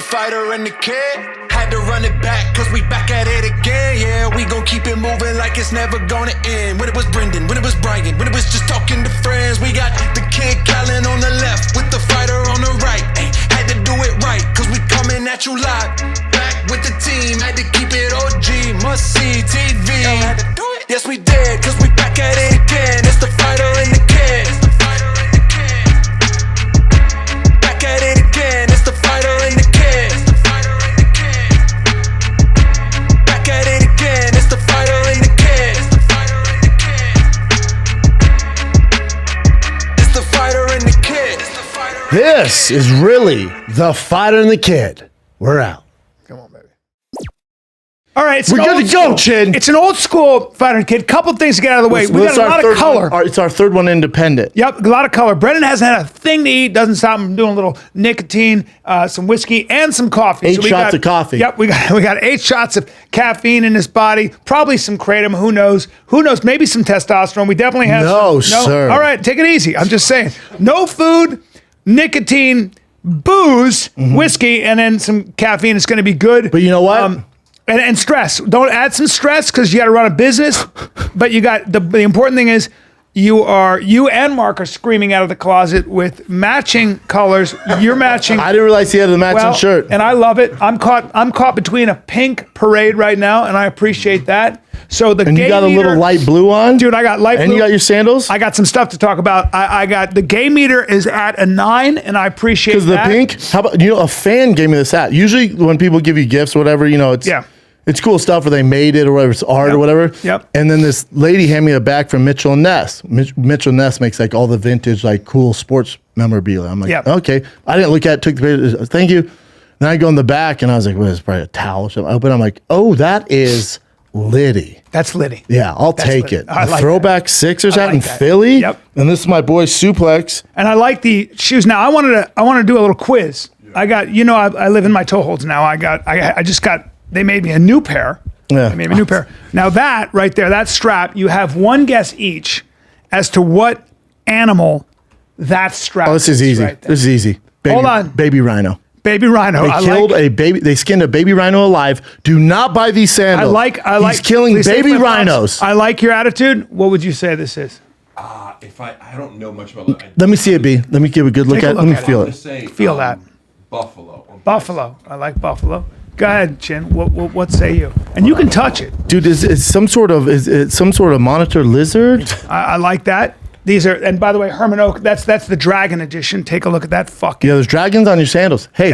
the fighter and the kid. Had to run it back, cause we back at it again. Yeah, we gon' keep it moving like it's never gonna end. When it was Brendan, when it was Brian, when it was just talking to friends. We got the kid Callan on the left, with the fighter on the right. Ay, had to do it right, cause we coming at you live. Back with the team, had to keep it OG, must see TV. Had to do it. Yes, we did, cause we back at it again. It's the fighter and the kid. Back at it again, it's the fighter and the kid. Back at it again, it's the fighter and the kid. It's the fighter and the kid. This is really the fighter and the kid. We're out. Come on, baby. All right, We're good to go, Chin. It's an old school fighter and kid. Couple things to get out of the way. We got a lot of color. It's our third one independent. Yep, a lot of color. Brendan hasn't had a thing to eat. Doesn't stop him from doing a little nicotine, some whiskey, and some coffee. 8 shots of coffee. Yep, we got 8 shots of caffeine in his body. Probably some kratom. Who knows? Who knows? Maybe some testosterone. We definitely have. No, sir. All right, take it easy. I'm just saying. No food, nicotine, booze, whiskey, and then some caffeine. It's going to be good. But you know what? And stress. Don't add some stress because you got to run a business. But you got the important thing is you and Mark are screaming out of the closet with matching colors. You're matching. I didn't realize he had the matching shirt. And I love it. I'm caught between a pink parade right now, and I appreciate that. So the and you got a little light blue on, dude. I got light blue. And you got your sandals. I got some stuff to talk about. I got the gay meter is at a 9, and I appreciate that. Because the pink. How about a fan gave me this hat? Usually when people give you gifts or whatever, it's cool stuff where they made it or whatever, it's art or whatever. Yep. And then this lady handed me a bag from Mitchell & Ness. Mitchell & Ness makes like all the vintage, like cool sports memorabilia. I'm like, okay. I didn't look at it, took the picture. Thank you. Then I go in the back and I was like, well, it's probably a towel or something. I open, I'm like, oh, that is Liddy. That's Liddy. Yeah, I'll take Liddy. it. I like throwback Sixers hat in that. Philly. Yep. And this is my boy Suplex. And I like the shoes. Now I wanted to do a little quiz. I got, I live in my toe holds now. They made me a new pair. Yeah. They made me a new pair. Now that right there, that strap, you have one guess each as to what animal that strap is. Oh, this is easy. Right there. This is easy. Hold on. Baby rhino. Baby rhino. They skinned a baby rhino alive. Do not buy these sandals. He's killing baby rhinos. I like your attitude. What would you say this is? If I don't know much about it. Let me see it, B. Let me give a good look at it. Let me feel it. Feel that. Buffalo. Buffalo. I like buffalo. Go ahead, Chin. What say you? And you can touch it, dude. Is it some sort of monitor lizard? I like that. These are, and by the way, Herman Oak. That's the dragon edition. Take a look at that. Fucking there's dragons on your sandals. Hey,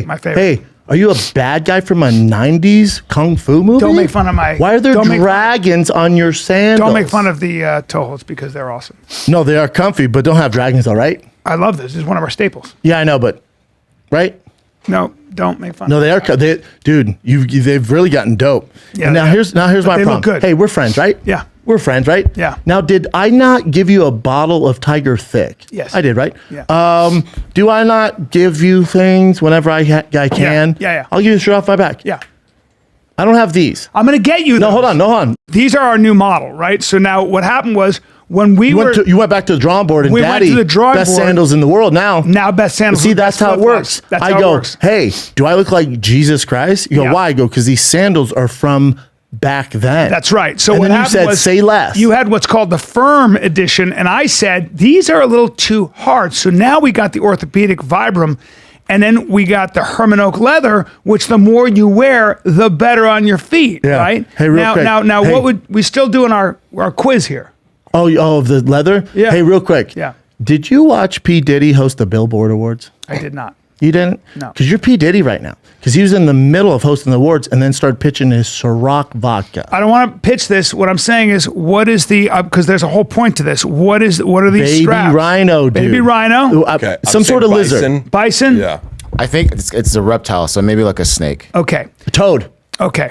my favorite. Hey, are you a bad guy from a '90s kung fu movie? Don't make fun of my. Why are there dragons on your sandals? Don't make fun of the toe holds because they're awesome. No, they are comfy, but don't have dragons. All right. I love this. This is one of our staples. Yeah, I know, but right. No, don't make fun. No, they are. Dude, they've really gotten dope. Yeah. And now here's my problem. Look good. Hey, we're friends, right? Yeah. We're friends, right? Yeah. Now, did I not give you a bottle of Tiger Thick? Yes. I did, right? Yeah. Do I not give you things whenever I can? Yeah. I'll give you the shirt off my back. Yeah. I don't have these. I'm gonna get you. No, hold on. These are our new model, right? So now what happened was when you went back to the drawing board and Daddy, went to the drawing best board, sandals in the world now. Now best sandals. See, that's how it works. That's how it works. Hey, do I look like Jesus Christ? You go, why? I go, because these sandals are from back then. That's right. So and what then happened you said, was say less. You had what's called the firm edition, and I said these are a little too hard. So now we got the orthopedic Vibram. And then we got the Herman Oak leather, which the more you wear, the better on your feet, right? Hey, real quick. Now, what would we still doing our quiz here? Oh, the leather? Yeah. Hey, real quick. Yeah. Did you watch P. Diddy host the Billboard Awards? I did not. You didn't? No. Because you're P. Diddy right now. Because he was in the middle of hosting the awards and then started pitching his Ciroc vodka. I don't want to pitch this. What I'm saying is, what is the, because there's a whole point to this. What are these straps? Baby rhino, dude. Baby rhino? Okay, some sort of lizard. Bison? Yeah. I think it's a reptile, so maybe like a snake. Okay. A toad. Okay.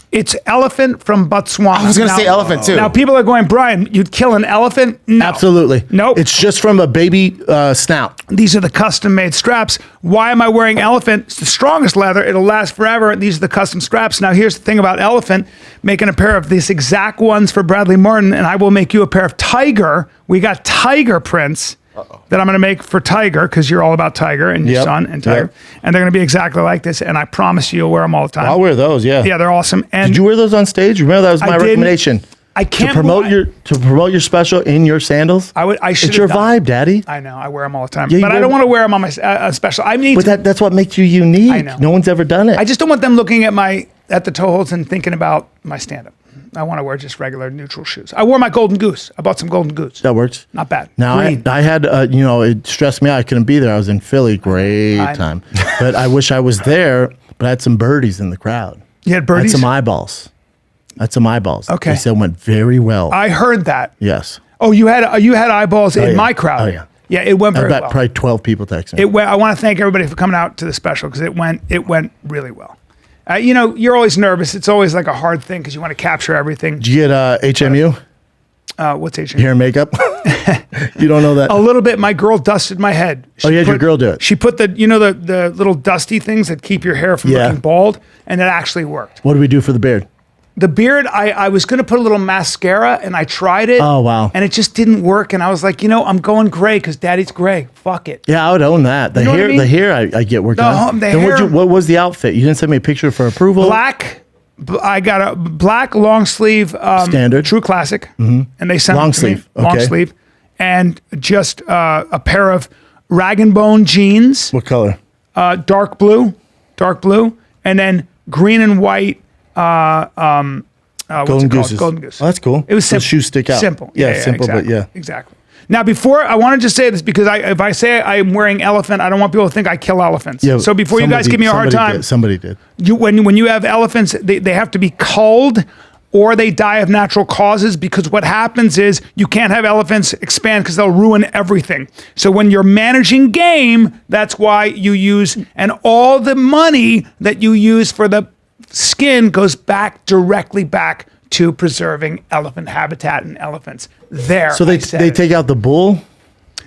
It's elephant from Botswana. I was going to say elephant too. Now people are going, Brian, you'd kill an elephant? No. Absolutely. Nope. It's just from a baby snout. These are the custom made straps. Why am I wearing elephant? It's the strongest leather. It'll last forever. These are the custom straps. Now here's the thing about elephant, making a pair of these exact ones for Bradley Martin, and I will make you a pair of tiger. We got tiger prints. that I'm going to make for Tiger, because you're all about Tiger and your Yep. son and Tiger. Yep. And they're going to be exactly like this. And I promise you'll wear them all the time. I'll wear those. Yeah. Yeah, they're awesome. And Did you wear those on stage? Remember that was my I didn't. recommendation. I can't to promote your special in your sandals. I should. It's your vibe, Daddy. I know. I wear them all the time, Yeah, you but I wear don't them- want to wear them on my special. I mean, But that's what makes you unique. I know. No one's ever done it. I just don't want them looking at the toe holds and thinking about my stand-up. I want to wear just regular neutral shoes. I wore my Golden Goose. I bought some Golden Goose. that works. Not bad. Now Green. I had, it stressed me out. I couldn't be there. I was in Philly. Great I know. time. But I wish I was there. But I had some birdies in the crowd. You had I had birdies? some eyeballs. Okay. They said it went very well. I heard that. Yes. Oh, you had eyeballs in yeah. my crowd. Oh, yeah. Yeah, it went I very bet well. probably 12 people texting me. I want to thank everybody for coming out to the special, because it went really well. You're always nervous. It's always like a hard thing because you want to capture everything. Did you get HMU? What's HM? Hair and makeup? You don't know that? A little bit. My girl dusted my head. Oh, you had your girl do it. She put the little dusty things that keep your hair from Yeah. looking bald, and it actually worked. What do we do for the beard? The beard, I was going to put a little mascara, and I tried it. Oh, wow. And it just didn't work. And I was like, I'm going gray because Daddy's gray. Fuck it. Yeah, I would own that. The know what I hair, mean? the hair, I get worked on. the Then hair- what was the outfit? You didn't send me a picture for approval. Black. I got a black long sleeve, Standard. true classic, and they sent Long it to me, sleeve, long okay. sleeve, and just a pair of rag and bone jeans, What color? dark blue, and then green and white. Golden Gooses. Golden Goose. Oh, that's cool. It was So simple. shoes stick out. Simple. Yeah, simple, exactly, but yeah. exactly. Now, before I wanted to say this because if I say I'm wearing elephant, I don't want people to think I kill elephants. Yeah, So before you guys somebody- give me a hard somebody time, did. Somebody did. when you have elephants, they have to be culled or they die of natural causes, because what happens is you can't have elephants expand because they'll ruin everything. So when you're managing game, that's why you use, and all the money that you use for the skin goes directly back to preserving elephant habitat and elephants. So they take out the bull?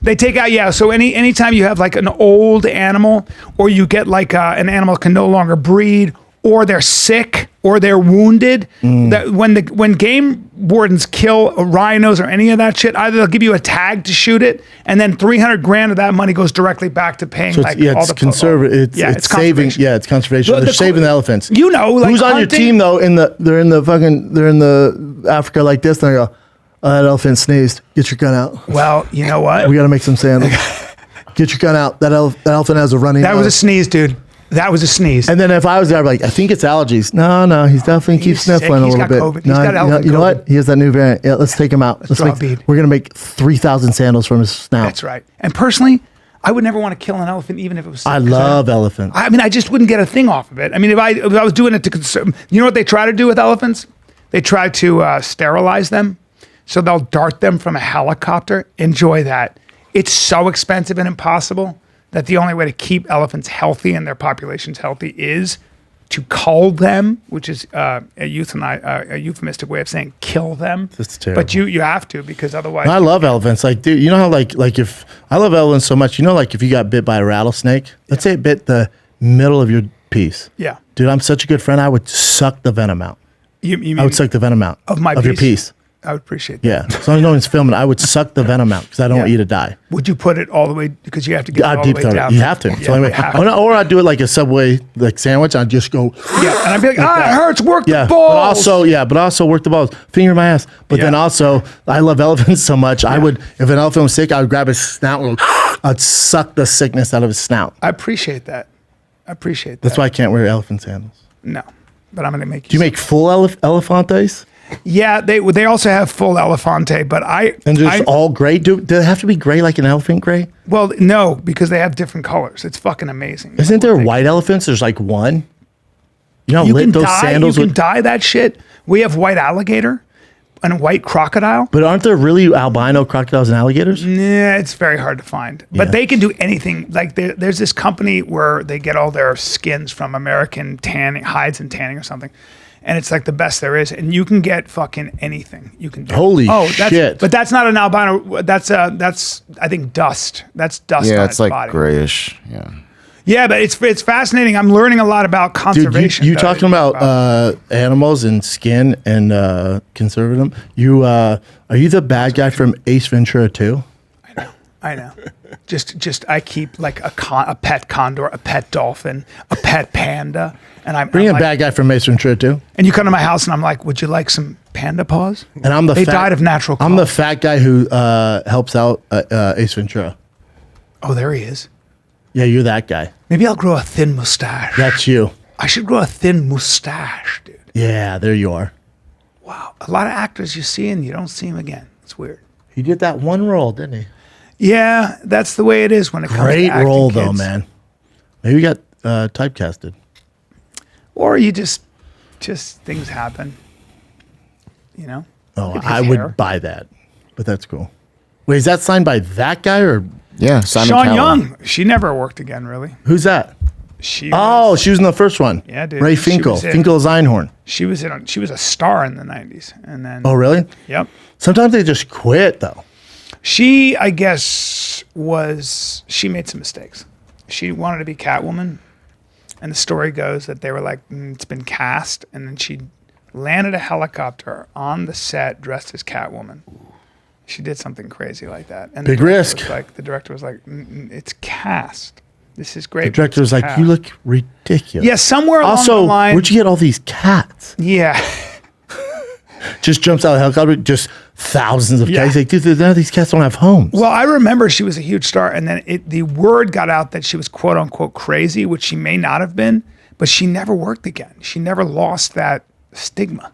They take out, yeah. So anytime you have like an old animal, or you get like an animal can no longer breed, or they're sick, or they're wounded, that when game wardens kill rhinos or any of that shit, either they'll give you a tag to shoot it, and then $300,000 of that money goes directly back to paying So like it's, all the conservative. It's saving. conservation. Yeah, it's conservation. They're saving the elephants. Like Who's on your hunting- team though? They're in the Africa like this. And they go, oh, that elephant sneezed. Get your gun out. Well, you know what? We got to make some sandals. Get your gun out. That elephant has a running. That was a nose. sneeze, dude. That was a sneeze. And then if I was there, I'd be like, I think it's allergies. No, he's definitely keeps He's sick. sniffling He's a little got bit. COVID. He's got elephant you know COVID. what? He has that new variant. Yeah, let's take him out. draw a bead. We're gonna make 3,000 sandals from his snout. That's right. And personally, I would never want to kill an elephant, even if it was sick, I 'cause love elephants. I mean, I just wouldn't get a thing off of it. I mean, if I was doing it to conserve, you know what they try to do with elephants? They try to sterilize them. So they'll dart them from a helicopter. Enjoy that. It's so expensive and impossible that the only way to keep elephants healthy and their populations healthy is to cull them, which is a euphemistic way of saying kill them. That's terrible. But you have to, because otherwise. I love elephants. Like, dude, you know how like if I love elephants so much, you know, like if you got bit by a rattlesnake, let's say it bit the middle of your piece. Yeah. Dude, I'm such a good friend. I would suck the venom out. You mean I would suck the venom out of my your piece. I would appreciate that. Yeah. As long as no one's filming, I would suck the venom out because I don't want Yeah. you to die. Would you put it all the way, because you have to get it I'd all the deep way throat down? it. You have to. It's the Yeah, only way. you have Or I'd do it like a Subway like sandwich. I'd just go. Yeah, and I'd be like, it hurts, work Yeah, the balls. but also work the balls, finger my ass. But then Yeah. also, I love elephants so much. I would, if an elephant was sick, I would grab his snout and I'd suck the sickness out of his snout. I appreciate that. That's why I can't wear elephant sandals. No, but I'm going to make you. Do you make full elephantes? Yeah, they also have full elefante, but And just all gray? Do they have to be gray like an elephant gray? well, no, because they have different colors. It's fucking amazing. Isn't there white elephants? There's like one. You know, how You lit can those dye. sandals You can with. dye that shit. We have white alligator and white crocodile. But aren't there really albino crocodiles and alligators? Yeah, it's very hard to find. But Yeah. they can do anything. Like there's this company where they get all their skins from American tanning, hides and tanning or something. And it's like the best there is. And you can get fucking anything. You can do. Holy that's, shit. But that's not an albino. That's I think dust. That's dust Yeah, on it's its like body. grayish. Yeah. Yeah, but it's fascinating. I'm learning a lot about Dude, conservation. you talking about animals and skin and conserving them? Are you the bad guy from Ace Ventura 2? I know. Just I keep like a pet condor, a pet dolphin, a pet panda, and Bring I'm a like, bad guy from Mason Ventura too. And you come to my house, and I'm like, would you like some panda paws? And I'm the they died of natural causes. I'm the fat guy who helps out Ace Ventura. Oh, there he is. Yeah, you're that guy. Maybe I'll grow a thin mustache. That's you. I should grow a thin mustache, dude. Yeah, there you are. Wow. A lot of actors you see and you don't see them again. It's weird. He did that one role, didn't he? Yeah, that's the way it is when it comes to Great acting, role, kids. though, man. Maybe you got typecasted. Or you just things happen. You know? Oh, Look at his I hair. would buy that. But that's cool. Wait, is that signed by that guy or Yeah, Simon Sean Cowell. Young. She never worked again, really. who's that? She Oh, was, she was in the first one. Yeah, dude. Ray She Finkel. was in- Finkel's Einhorn. she was a star in the 90s. And then Oh, really? Yep. Sometimes they just quit, though. She, I guess, she made some mistakes. She wanted to be Catwoman, and the story goes that they were like, it's been cast, and then she landed a helicopter on the set dressed as Catwoman. She did something crazy like that. And Big the director risk. was like, the director was like, it's cast. This is great. The director was but it's like, you cast." look ridiculous. Yeah, somewhere along Also, the line. where'd you get all these cats? Yeah. Just jumps out of the helicopter, just thousands of Yeah. cats. Like, dude, none of these cats don't have homes. Well, I remember she was a huge star, and then the word got out that she was quote unquote crazy, which she may not have been, but she never worked again. She never lost that stigma.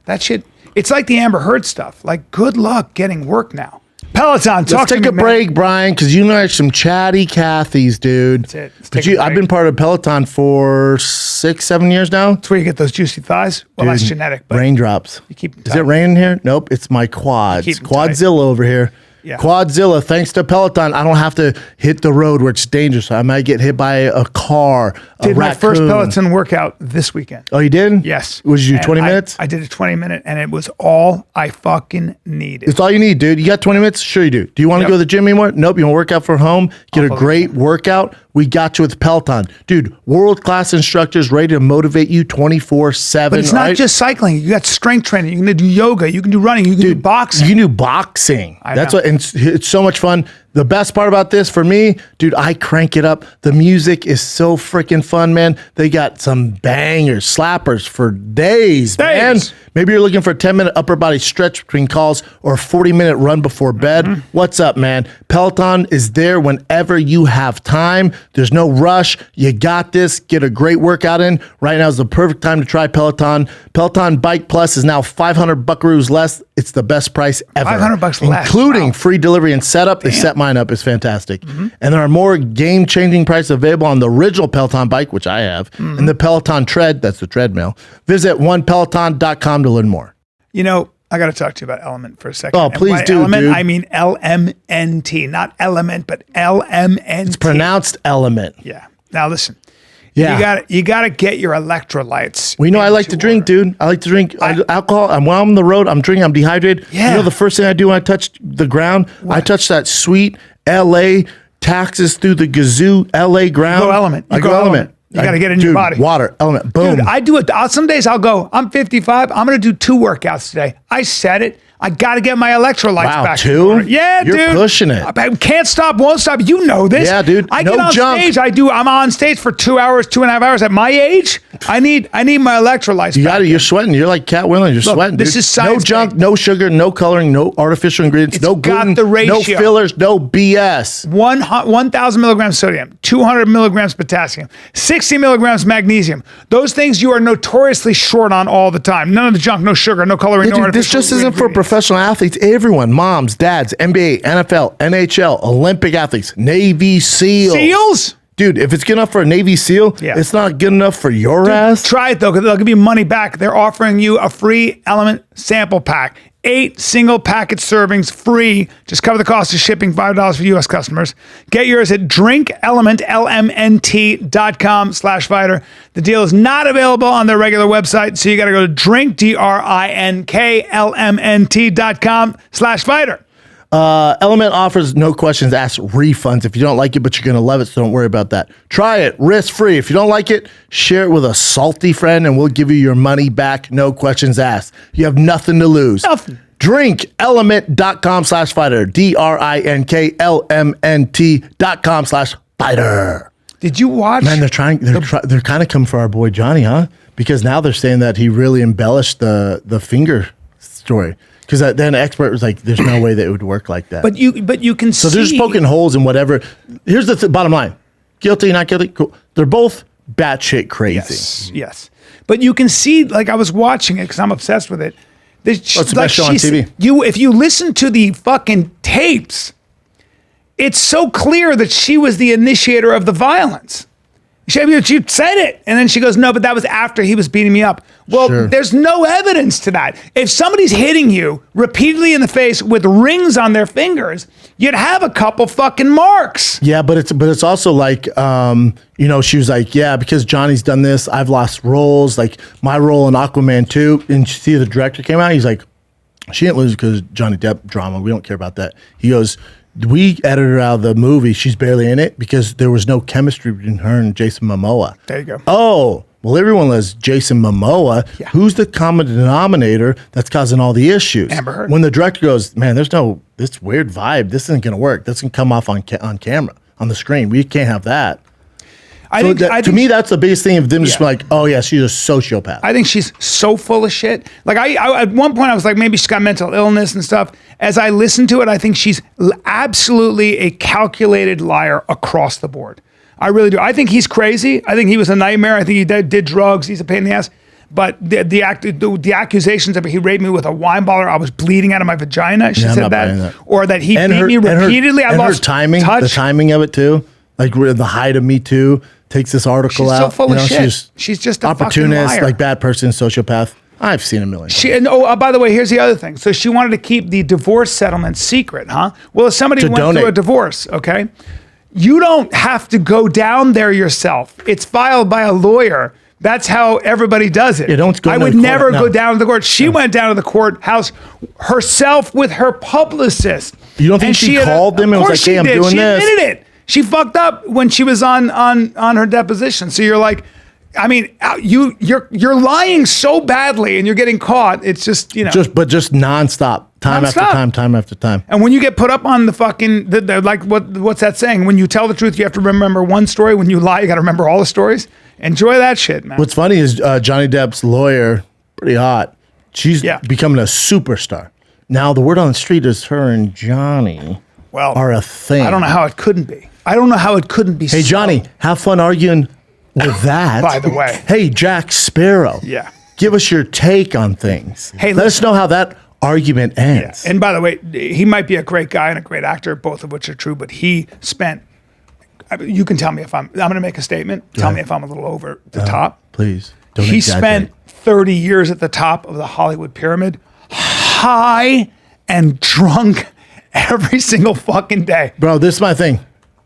That shit, it's like the Amber Heard stuff. Like, good luck getting work now. Peloton, talk Let's to take me, a man. break, Brian, because you know there's some chatty Cathys, dude. That's it. Let's But take a I've break. been part of Peloton for 6-7 years now. That's where you get those juicy thighs. Well, that's Dude, genetic, but raindrops. you keep them Is tight. it raining here? Nope, it's my quads. keep 'em tight. Quadzilla over here. Yeah. Quadzilla, thanks to Peloton, I don't have to hit the road where it's dangerous. I might get hit by a car, a did my first raccoon. Peloton workout this weekend. Oh, you did? Yes. Would you do And 20 minutes? I did a 20-minute, and it was all I fucking needed. It's all you need, dude. You got 20 minutes? Sure you do. Do you want to Yep. go to the gym anymore? Nope. You want to work out from home? Get a focus great workout? We got you with Peloton. Dude, world-class instructors ready to motivate you 24/7. But it's not right? just cycling. You got strength training. You can do yoga. You can do running. You can do boxing. You can do boxing. That's know. what, and it's so much fun. The best part about this for me, dude, I crank it up. The music is so freaking fun, man. They got some bangers, slappers for days, man. Days. Maybe you're looking for a 10-minute upper body stretch between calls or a 40-minute run before bed. Mm-hmm. What's up, man? Peloton is there whenever you have time. There's no rush. You got this. Get a great workout in. Right now is the perfect time to try Peloton. Peloton Bike Plus is now 500 buckaroos less. It's the best price ever. $500 less. Including Wow. free delivery and setup. They set mine up. It's fantastic. Mm-hmm. And there are more game-changing prices available on the original Peloton bike, which I have, Mm-hmm. and the Peloton Tread. That's the treadmill. Visit onepeloton.com to learn more. You know, I got to talk to you about Element for a second. Oh, And please by do, Element, dude. I mean LMNT, not element, but LMNT. It's pronounced element. Yeah. Now listen. Yeah. You got to get your electrolytes. We know I like to into drink, order. dude. I like to drink alcohol. And when I'm on the road, I'm drinking, I'm dehydrated. Yeah. You know the first thing I do when I touch the ground? I touch that sweet LA taxes through the gazoo LA ground. Go Element. You I go go Element. element. You gotta get in your Dude, body. Water, element, boom. Dude, I do it. Some days I'll go, I'm 55. I'm going to do 2 workouts today. I said it. I got to get my electrolytes Wow, back. 2? Yeah, You're dude. pushing it. I can't stop, won't stop. You know this. Yeah, dude. I No get on junk. stage. I'm on stage for 2 hours, 2.5 hours. At my age, I need my electrolytes You back. got it. You're sweating. You're like Cat Williams. You're sweating. this dude. is no science, junk, man. no sugar, no coloring, no artificial ingredients, It's no got gluten, the no ratio. fillers, no BS. 1,000 milligrams sodium, 200 milligrams potassium, 60 milligrams magnesium. Those things you are notoriously short on all the time. None of the junk, no sugar, no coloring, Yeah, no dude, this artificial just isn't for ingredients. professional athletes. Everyone, moms, dads, NBA, NFL, NHL, Olympic athletes, Navy SEALs. Seals? Dude, if it's good enough for a Navy SEAL, Yeah. it's not good enough for your ass. Try it though, because they'll give you money back. They're offering you a free Element sample pack. 8 single packet servings free. Just cover the cost of shipping, $5 for U.S. customers. Get yours at drinkelement.com/fighter. The deal is not available on their regular website, so you got to go to drinkLMNT.com/fighter. Element offers no questions asked refunds if you don't like it, but you're going to love it, so don't worry about that. Try it risk-free. If you don't like it, share it with a salty friend, and we'll give you your money back, no questions asked. You have nothing to lose. Nothing. Drink element.com/fighter. DRINKLMNT.com/fighter. Did you watch? Man, they're kind of coming for our boy Johnny, huh? Because now they're saying that he really embellished the finger story. Because then the expert was like, "There's no way that it would work like that." But you can see. So they're just poking holes in whatever. Here's the bottom line: guilty, not guilty. Cool. They're both batshit crazy. Yes. But you can see, like I was watching it because I'm obsessed with it. It's the best show on TV. If you listen to the fucking tapes, it's so clear that she was the initiator of the violence. She said it, and then she goes, "No, but that was after he was beating me up." Well, Sure. There's no evidence to that. If somebody's hitting you repeatedly in the face with rings on their fingers, you'd have a couple fucking marks. Yeah, but it's also like, she was like, yeah, because Johnny's done this, I've lost roles, like my role in Aquaman 2, and you see the director came out, he's like, she didn't lose because Johnny Depp drama, we don't care about that. He goes, we edited her out of the movie, she's barely in it, because there was no chemistry between her and Jason Momoa. There you go. Oh, well, everyone loves Jason Momoa. Yeah. Who's the common denominator that's causing all the issues? Amber Heard. When the director goes, man, there's this weird vibe. This isn't going to work. This can come off on camera, on the screen. We can't have that. To me, that's the biggest thing of them just like, oh, yeah, she's a sociopath. I think she's so full of shit. Like I at one point I was like, maybe she's got mental illness and stuff. As I listened to it, I think she's absolutely a calculated liar across the board. I really do. I think he's crazy. I think he was a nightmare. I think he did drugs. He's a pain in the ass. But the accusations of he raped me with a wine bottle, I was bleeding out of my vagina. She said that. Or that he beat me repeatedly. I lost the timing of it too. Like the height of Me Too takes this article out. She's so full of shit. She's just a opportunist, fucking liar. like bad person, sociopath. I've seen a million times. By the way, here's the other thing. So she wanted to keep the divorce settlement secret, huh? Well, if somebody went through a divorce, okay, you don't have to go down there yourself. It's filed by a lawyer. That's how everybody does it. I would never go down to the court. She went down to the courthouse herself with her publicist. You don't think she called them and was like, hey, I'm doing this? She admitted it. She fucked up when she was on her deposition. So you're like, I mean, you're lying so badly and you're getting caught. It's just, But just nonstop. Time after time. And when you get put up on the fucking, like, what's that saying? When you tell the truth, you have to remember one story. When you lie, you got to remember all the stories. Enjoy that shit, man. Thwhat's funny is Johnny Depp's lawyer, pretty hot. She's becoming a superstar. Now, the word on the street is her and Johnny are a thing. I don't know how it couldn't be. I don't know how it couldn't be. Hey, Johnny, have fun arguing with that. By the way. Hey, Jack Sparrow. Yeah. Give us your take on things. Hey, let us know how that argument ends. Yeah. And by the way, he might be a great guy and a great actor, both of which are true, but he spent, you can tell me if I'm going to make a statement. Tell me if I'm a little over the top. Please. He spent 30 years at the top of the Hollywood pyramid, high and drunk every single fucking day. Bro, this is my thing.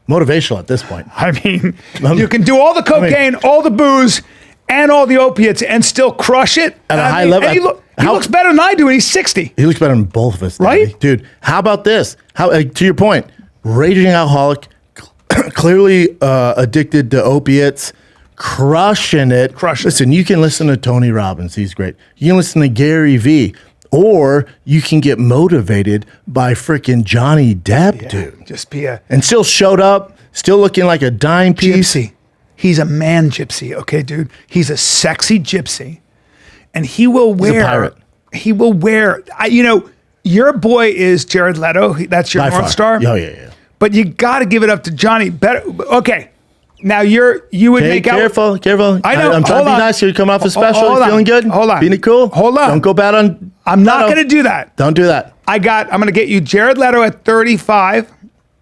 Motivational at this point. I mean, you can do all the cocaine, all the booze, and all the opiates and still crush it. At a high level. And he looks better than I do, and he's 60. He looks better than both of us. Right? Dude, how about this? To your point, raging alcoholic, clearly addicted to opiates, crushing it. Listen, you can listen to Tony Robbins. He's great. You can listen to Gary Vee. Or you can get motivated by freaking Johnny Depp, dude. Just be and still showed up, still looking like a dime piece. Gypsy. He's a man gypsy, okay, dude? He's a sexy gypsy. And he will wear... He's a pirate. He will wear... your boy is Jared Leto. That's your North Star. Oh, yeah. But you got to give it up to Johnny. Okay. Now you would make careful. I know. I'm trying to be nice here. You come off a special. You feeling good? Hold on. Being it cool? Hold on. Don't go bad on... I'm not going to do that. Don't do that. I'm going to get you Jared Leto at 35.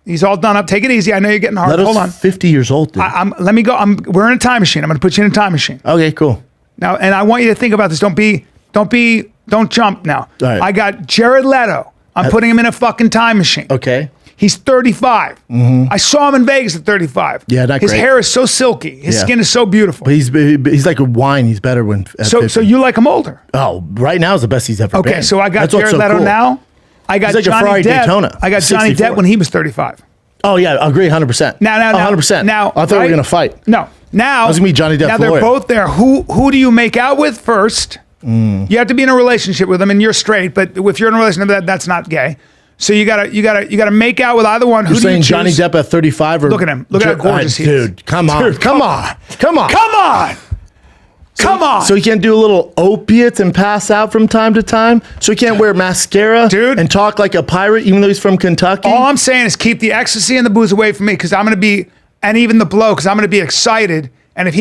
He's all done up. Take it easy. I know you're getting hard. Leto's Hold on. 50 years old, dude. Let me go. We're in a time machine. I'm going to put you in a time machine. Okay, cool. Now, and I want you to think about this. Don't jump now. Right. I got Jared Leto. I'm putting him in a fucking time machine. Okay. He's 35. I saw him in Vegas at 35. Yeah, not His great. hair is so silky. His skin is so beautiful. But he's like a wine. He's better when. So you like him older? Oh, right now is the best he's ever been. Okay, so I got That's what's Jared Leto cool. now. I got He's like a Johnny Ferrari Depp. Daytona, I got Johnny 64. Depp when he was 35. Oh yeah, I agree 100%. Now, 100%. Now, I thought we were gonna fight. No, now I was gonna be Johnny Depp's Now they're lawyer. both there. Who do you make out with first? You have to be in a relationship with them, and you're straight. But if you're in a relationship, that's not gay. So you gotta make out with either one. You're Who do you saying choose? Johnny Depp at 35 or Look at him. Look at how gorgeous he is. Dude, come on. Come on. Come on. Come on. So he can't do a little opiates and pass out from time to time? So he can't wear mascara Dude. and talk like a pirate even though he's from Kentucky? All I'm saying is keep the ecstasy and the booze away from me because I'm gonna be, and even the blow because I'm gonna be excited. And if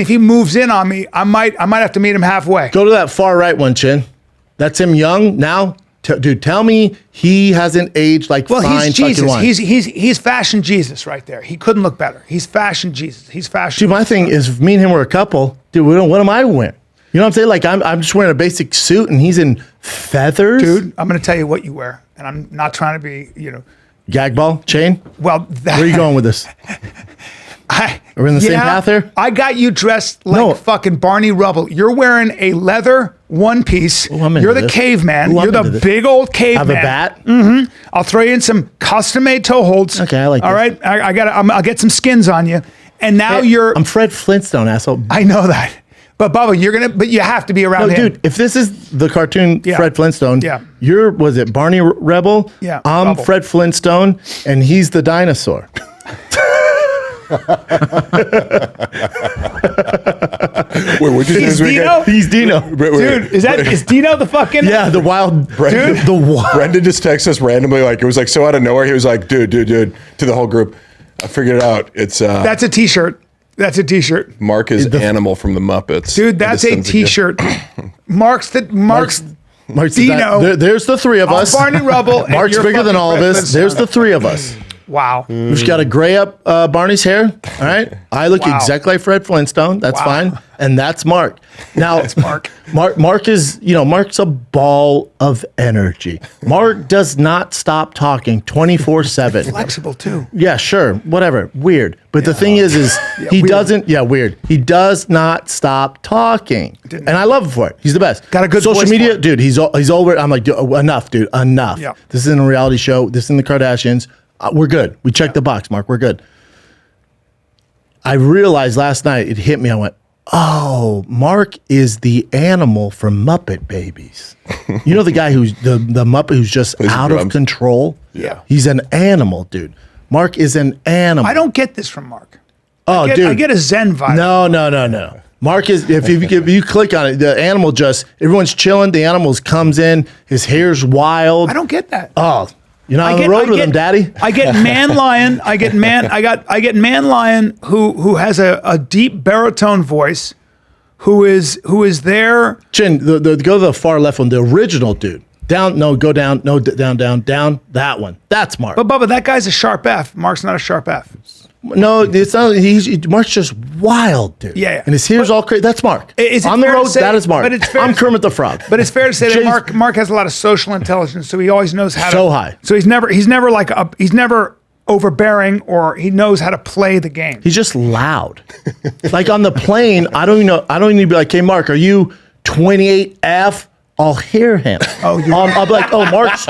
he moves in on me, I might have to meet him halfway. Go to that far right one, Chin. That's him young now? Dude, tell me he hasn't aged like Well, fine he's Jesus. fucking wine. He's fashion Jesus right there. He couldn't look better. He's fashion Jesus. He's fashion. Dude, my thing is if me and him were a couple, dude, what am I wearing? You know what I'm saying? Like I'm just wearing a basic suit and he's in feathers. Dude, I'm going to tell you what you wear, and I'm not trying to be, Gag ball, chain? Well, Where are you going with this? Are we in the same path here? I got you dressed like No. fucking Barney Rubble. You're wearing a leather one piece. I'm into You're the this. caveman. Ooh, I'm You're the into this. big old caveman. I have a bat? I'll throw you in some custom made toe holds. Okay, I like All this. right, I'll get some skins on you, and now I'm Fred Flintstone, asshole. I know that, but Bubba, but you have to be around No, him. dude, if this is the cartoon Yeah. Fred Flintstone, Yeah. was it Barney Rebel? Yeah, I'm Rubble. Fred Flintstone, and he's the dinosaur. Wait, what you He's say? Dino? He's Dino. Dude, is Dino the fucking? Yeah, the wild. Dude. The wild. Brendan just texted us randomly, like it was like so out of nowhere. He was like, dude, to the whole group. I figured it out. It's That's a T-shirt. That's a T-shirt. Mark is Animal from the Muppets. Dude, that's a T-shirt. Mark's Mark's Dino. there's the three of I'm us. Barney Rubble. and Mark's you're bigger than fucking all of Fred us. Flintstone. There's the three of us. Wow. We've got to gray up Barney's hair. All right. I look Wow. exactly like Fred Flintstone. That's Wow. fine. And that's Mark. Now, That's Mark. Mark is, Mark's a ball of energy. Mark does not stop talking 24/7. Flexible too. Yeah, sure. Whatever. Weird. But the thing is he weird. doesn't, weird. He does not stop talking. And I love him for it. He's the best. Got a good social voice for media, it. dude. He's over. I'm like, dude, enough, dude. Enough. Yeah. This isn't a reality show. This isn't the Kardashians. We're good. We checked the box, Mark. We're good. I realized last night, it hit me. I went, oh, Mark is the animal from Muppet Babies. You know the guy who's the Muppet who's just Plays the out of drums. control? Yeah. He's an animal, dude. Mark is an animal. I don't get this from Mark. Oh, dude. I get a Zen vibe. No. Mark is, if you click on it, the animal everyone's chilling. The animal comes in. His hair's wild. I don't get that. Oh, you're not on the road with him, daddy. I get man lion. I get man lion who has a deep baritone voice, who is there. Chin, go to the far left one, the original dude. Down, no, go down, no, down, that one. That's Mark. But Bubba, that guy's a sharp F. Mark's not a sharp F. No, it's not. Mark's just wild, dude. Yeah. And his hair's all crazy. That's Mark. Is it on the fair to road, say- that is Mark. but it's fair I'm to- Kermit the Frog. But it's fair to say Jay's- that Mark has a lot of social intelligence, so he always knows how to. So high. So he's never he's never overbearing, or he knows how to play the game. He's just loud. Like on the plane, I don't even need to be like, hey, Mark, are you 28F? I'll hear him. Oh, I'll be like, oh, Mark's.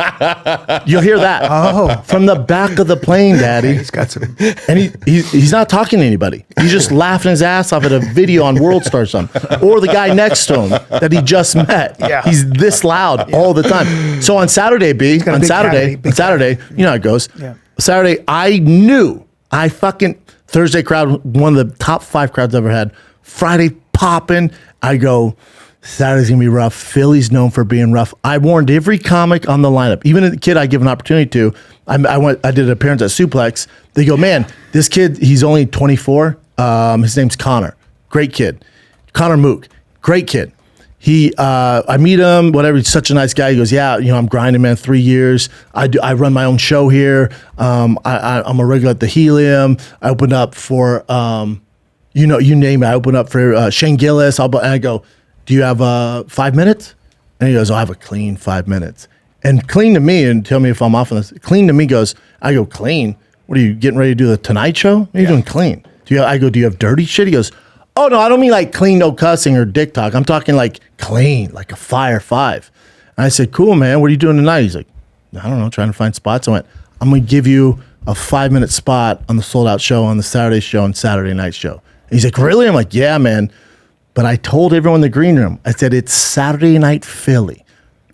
You'll hear that. Oh, from the back of the plane, Daddy. He's got some. And he's not talking to anybody. He's just laughing his ass off at a video on World Star or something. Or the guy next to him that he just met. Yeah. He's this loud all the time. So on Saturday, got a big cavity, big you know how it goes. Yeah. Saturday, Thursday crowd, one of the top 5 crowds I've ever had. Friday popping. I go, Saturday's gonna be rough. Philly's known for being rough. I warned every comic on the lineup, even a kid I give an opportunity to. I did an appearance at Suplex. They go, man, this kid, he's only 24. His name's Connor. Great kid. Connor Mook. Great kid. I meet him, whatever. He's such a nice guy. He goes, yeah, I'm grinding, man. 3 years. I run my own show here. I'm a regular at the Helium. I opened up for, you name it. I opened up for Shane Gillis. And I go, do you have 5 minutes? And he goes, I have a clean 5 minutes. And clean to me, and tell me if I'm off on this, clean to me goes, I go, clean? What are you, getting ready to do the Tonight Show? What are you doing clean? I go, do you have dirty shit? He goes, oh, no, I don't mean like clean, no cussing or dick talk. I'm talking like clean, like a fire 5. And I said, cool, man. What are you doing tonight? He's like, I don't know, trying to find spots. I went, I'm going to give you a 5-minute spot on the sold out show, on the Saturday show and Saturday night show. And he's like, really? I'm like, yeah, man. But I told everyone in the green room, I said, it's Saturday Night Philly.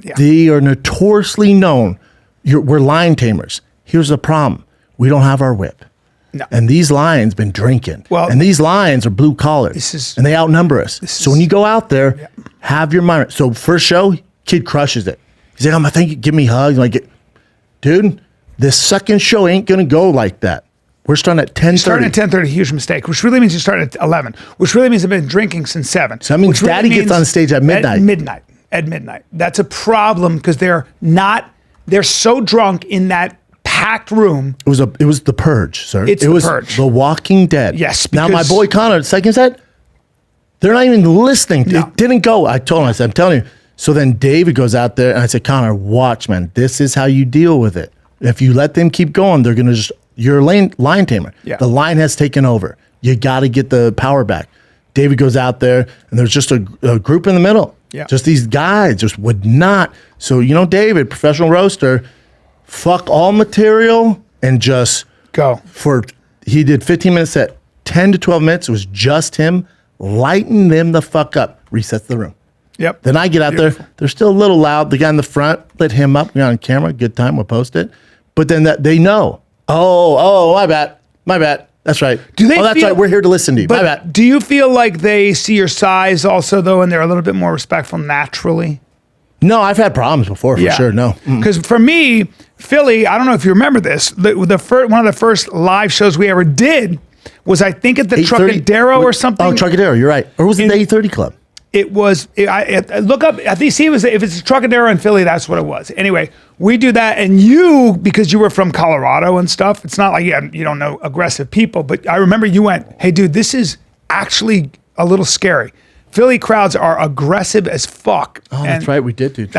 Yeah. They are notoriously known. We're lion tamers. Here's the problem. We don't have our whip. No. And these lions been drinking. Well, and these lions are blue collars. And they outnumber us. So when you go out there, have your mind. So first show, kid crushes it. He's like, I think you give me hugs. I'm like, dude, this second show ain't going to go like that. We're starting at 10:30. Starting at 10:30, huge mistake, which really means you're starting at 11, which really means I've been drinking since 7. So that means Daddy gets on stage at midnight. At midnight. That's a problem because they're so drunk in that packed room. It was The Purge, sir. It was The Purge. The Walking Dead. Yes. Now my boy Connor, second set, they're not even listening. No. It didn't go. I told him, I said, I'm telling you. So then David goes out there and I said, Connor, watch, man. This is how you deal with it. If you let them keep going, they're going to you're a lion tamer. Yeah. The line has taken over. You got to get the power back. David goes out there and there's just a group in the middle. Yeah. Just these guys just would not. So, David, professional roaster, fuck all material and just go. He did 15 minutes set, 10 to 12 minutes. It was just him lighting them the fuck up. Resets the room. Yep. Then I get out there. They're still a little loud. The guy in the front lit him up. We're on camera. Good time. We'll post it. But then they know. Oh, my bad. That's right. That's right. We're here to listen to you. My bad. Do you feel like they see your size also, though, and they're a little bit more respectful naturally? No, I've had problems before, for sure. No. Because for me, Philly, I don't know if you remember this, one of the first live shows we ever did was, I think, at the Trocadero or something. Oh, Trocadero, you're right. Or was it the 830 Club? It was, I look up, I think, if it's Trocadero in Philly, that's what it was. Anyway, we do that, and you, because you were from Colorado and stuff, it's not like you don't know aggressive people, but I remember you went, hey, dude, this is actually a little scary. Philly crowds are aggressive as fuck. Oh, that's right, we did do that.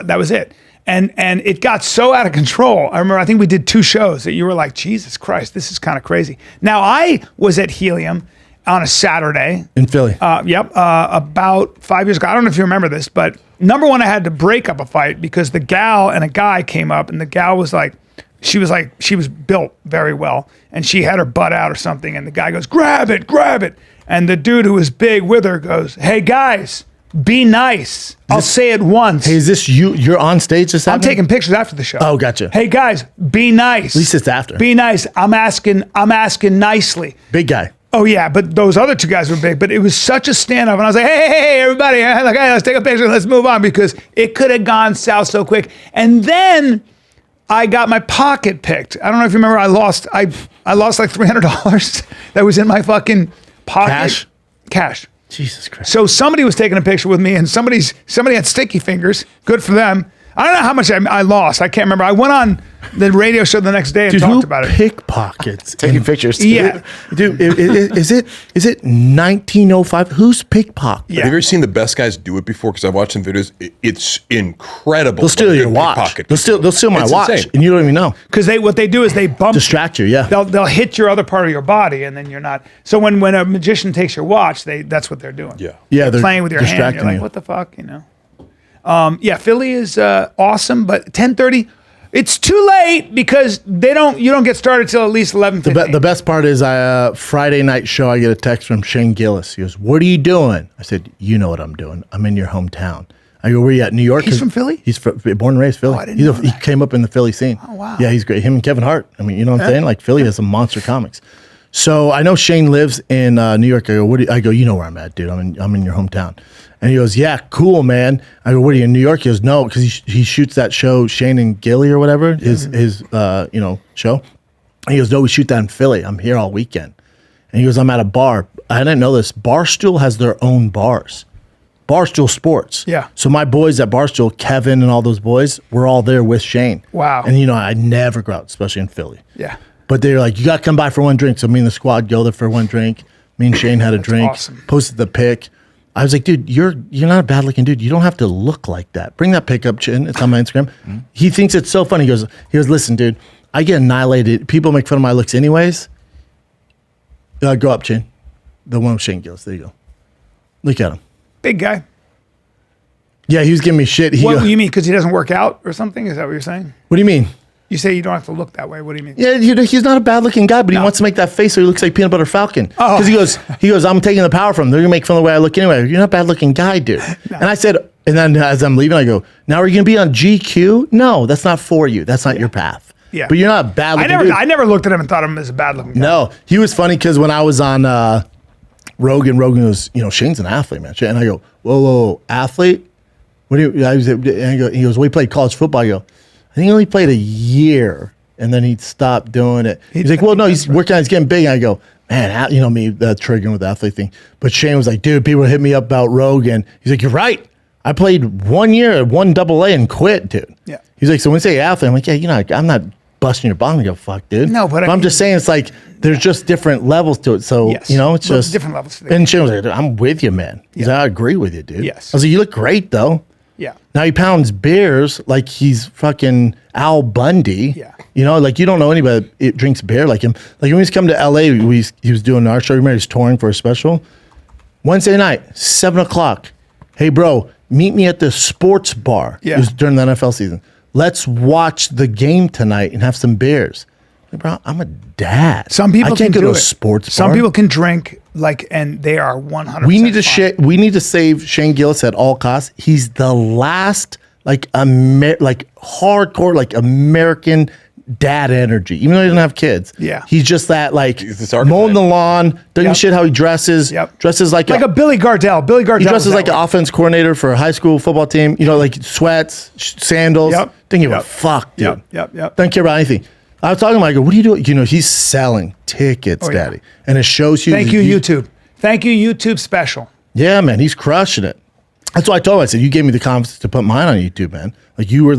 That was it. And it got so out of control. I remember, I think we did 2 shows that you were like, Jesus Christ, this is kind of crazy. Now, I was at Helium on a Saturday. In Philly. About 5 years ago. I don't know if you remember this, but number one, I had to break up a fight because the gal and a guy came up, and the gal was like, she was built very well, and she had her butt out or something, and the guy goes, grab it. And the dude who was big with her goes, hey guys, be nice. I'll say it once. Hey, is this you? You're on stage this I'm taking pictures after the show. Oh, gotcha. Hey guys, be nice. At least it's after. Be nice. I'm asking nicely. Big guy. Oh yeah, but those other 2 guys were big. But it was such a stand-up, and I was like, hey, everybody, like, hey, let's take a picture, let's move on, because it could have gone south so quick. And then I got my pocket picked. I don't know if you remember, I lost like $300 that was in my fucking pocket. Cash. Jesus Christ. So somebody was taking a picture with me, and somebody had sticky fingers. Good for them. I don't know how much I lost. I can't remember. I went on the radio show the next day and talked about it. Pickpockets. Taking pictures. Yeah. Dude, is it 1905? Who's pickpocket? Yeah. Have you ever seen the best guys do it before? Because I've watched some videos. It's incredible. They'll steal your watch. They'll steal my watch, insane. And you don't even know. Because what they do is they distract you. Yeah. They'll hit your other part of your body, and then you're not. So when a magician takes your watch, that's what they're doing. Yeah. Yeah. They're playing with your hand. You're like, what the fuck, Philly is awesome, but 10:30, it's too late because you don't get started till at least 11:15. The best part is Friday night show, I get a text from Shane Gillis. He goes, what are you doing? I said, you know what I'm doing. I'm in your hometown. I go, where are you at? New York? He's from Philly? He's born and raised Philly. Oh, I didn't know that. He came up in the Philly scene. Oh, wow. Yeah, he's great. Him and Kevin Hart. I mean, you know what I'm saying? Like, Philly has some monster comics. So I know Shane lives in New York. I go, you know where I'm at, dude. I'm in your hometown. And he goes, yeah, cool, man. I go, what are you in New York? He goes, no, because he shoots that show, Shane and Gilly or whatever, his show. And he goes, no, we shoot that in Philly. I'm here all weekend. And he goes, I'm at a bar. I didn't know this. Barstool has their own bars. Barstool Sports. Yeah. So my boys at Barstool, Kevin and all those boys, we're all there with Shane. Wow. And I never go out, especially in Philly. Yeah. But they're like, you got to come by for one drink. So me and the squad go there for one drink. Me and Shane had a drink. Awesome. Posted the pic. I was like, dude, you're not a bad looking dude. You don't have to look like that. Bring that pic up, Chin. It's on my Instagram. Mm-hmm. He thinks it's so funny. He goes, listen, dude, I get annihilated. People make fun of my looks anyways. Go up, Chin. The one with Shane Gillis. There you go. Look at him. Big guy. Yeah, he was giving me shit. What do you mean? Because he doesn't work out or something? Is that what you're saying? What do you mean? You say you don't have to look that way. What do you mean? Yeah, he's not a bad looking guy, but he wants to make that face so he looks like Peanut Butter Falcon. Oh. Because he goes, I'm taking the power from him. They're gonna make fun of the way I look anyway. You're not a bad looking guy, dude. No. And I said, and then as I'm leaving, I go, now are you gonna be on GQ? No, that's not for you. That's not your path. Yeah. But you're not a bad looking dude. I never looked at him and thought of him as a bad looking guy. No, he was funny because when I was on Rogan goes, Shane's an athlete, man. And I go, whoa, athlete? What do you? He goes, well, he played college football. I go, I think he only played a year, and then he'd stop doing it. He's like, well, no, he's working on, he's getting big. And I go, man, me triggering with the athlete thing. But Shane was like, dude, people hit me up about Rogan. He's like, you're right. I played 1 year at 1AA and quit, dude. Yeah. He's like, so when you say athlete, I'm like, yeah, I'm not busting your bum. I go, fuck, dude. No, but I'm just saying, it's like there's just different levels to it. So yes. It's just different levels. To the and Shane was like, I'm with you, man. He's like, I agree with you, dude. Yes. I was like, you look great though. Yeah. Now he pounds beers like he's fucking Al Bundy. Yeah. You don't know anybody that drinks beer like him. Like when he's come to LA, he was doing our show. Remember, he's touring for a special. Wednesday night, 7:00. Hey, bro, meet me at the sports bar. Yeah. It was during the NFL season. Let's watch the game tonight and have some beers. Like, bro, I'm a dad. Some people I can't can go do to a it. sports bar. Some people can drink and they are 100%. We need to we need to save Shane Gillis at all costs. He's the last hardcore American dad energy. Even though he doesn't have kids. Yeah. He's just that this archetype. mowing the lawn, doesn't give a Yep. shit how he dresses. Yep. Dresses like a Billy Gardell. Billy Gardell. he dresses was like that an way. offense coordinator for a high school football team. Like sweats, sandals. Yep. Didn't give a Yep. fuck, dude. Yep. Doesn't care about anything. I was talking to him, I go, what are you doing? He's selling tickets, Oh, yeah. daddy. And it shows you. Thank you, YouTube. Thank you, YouTube special. Yeah, man, he's crushing it. That's what I told him. I said, you gave me the confidence to put mine on YouTube, man. Like you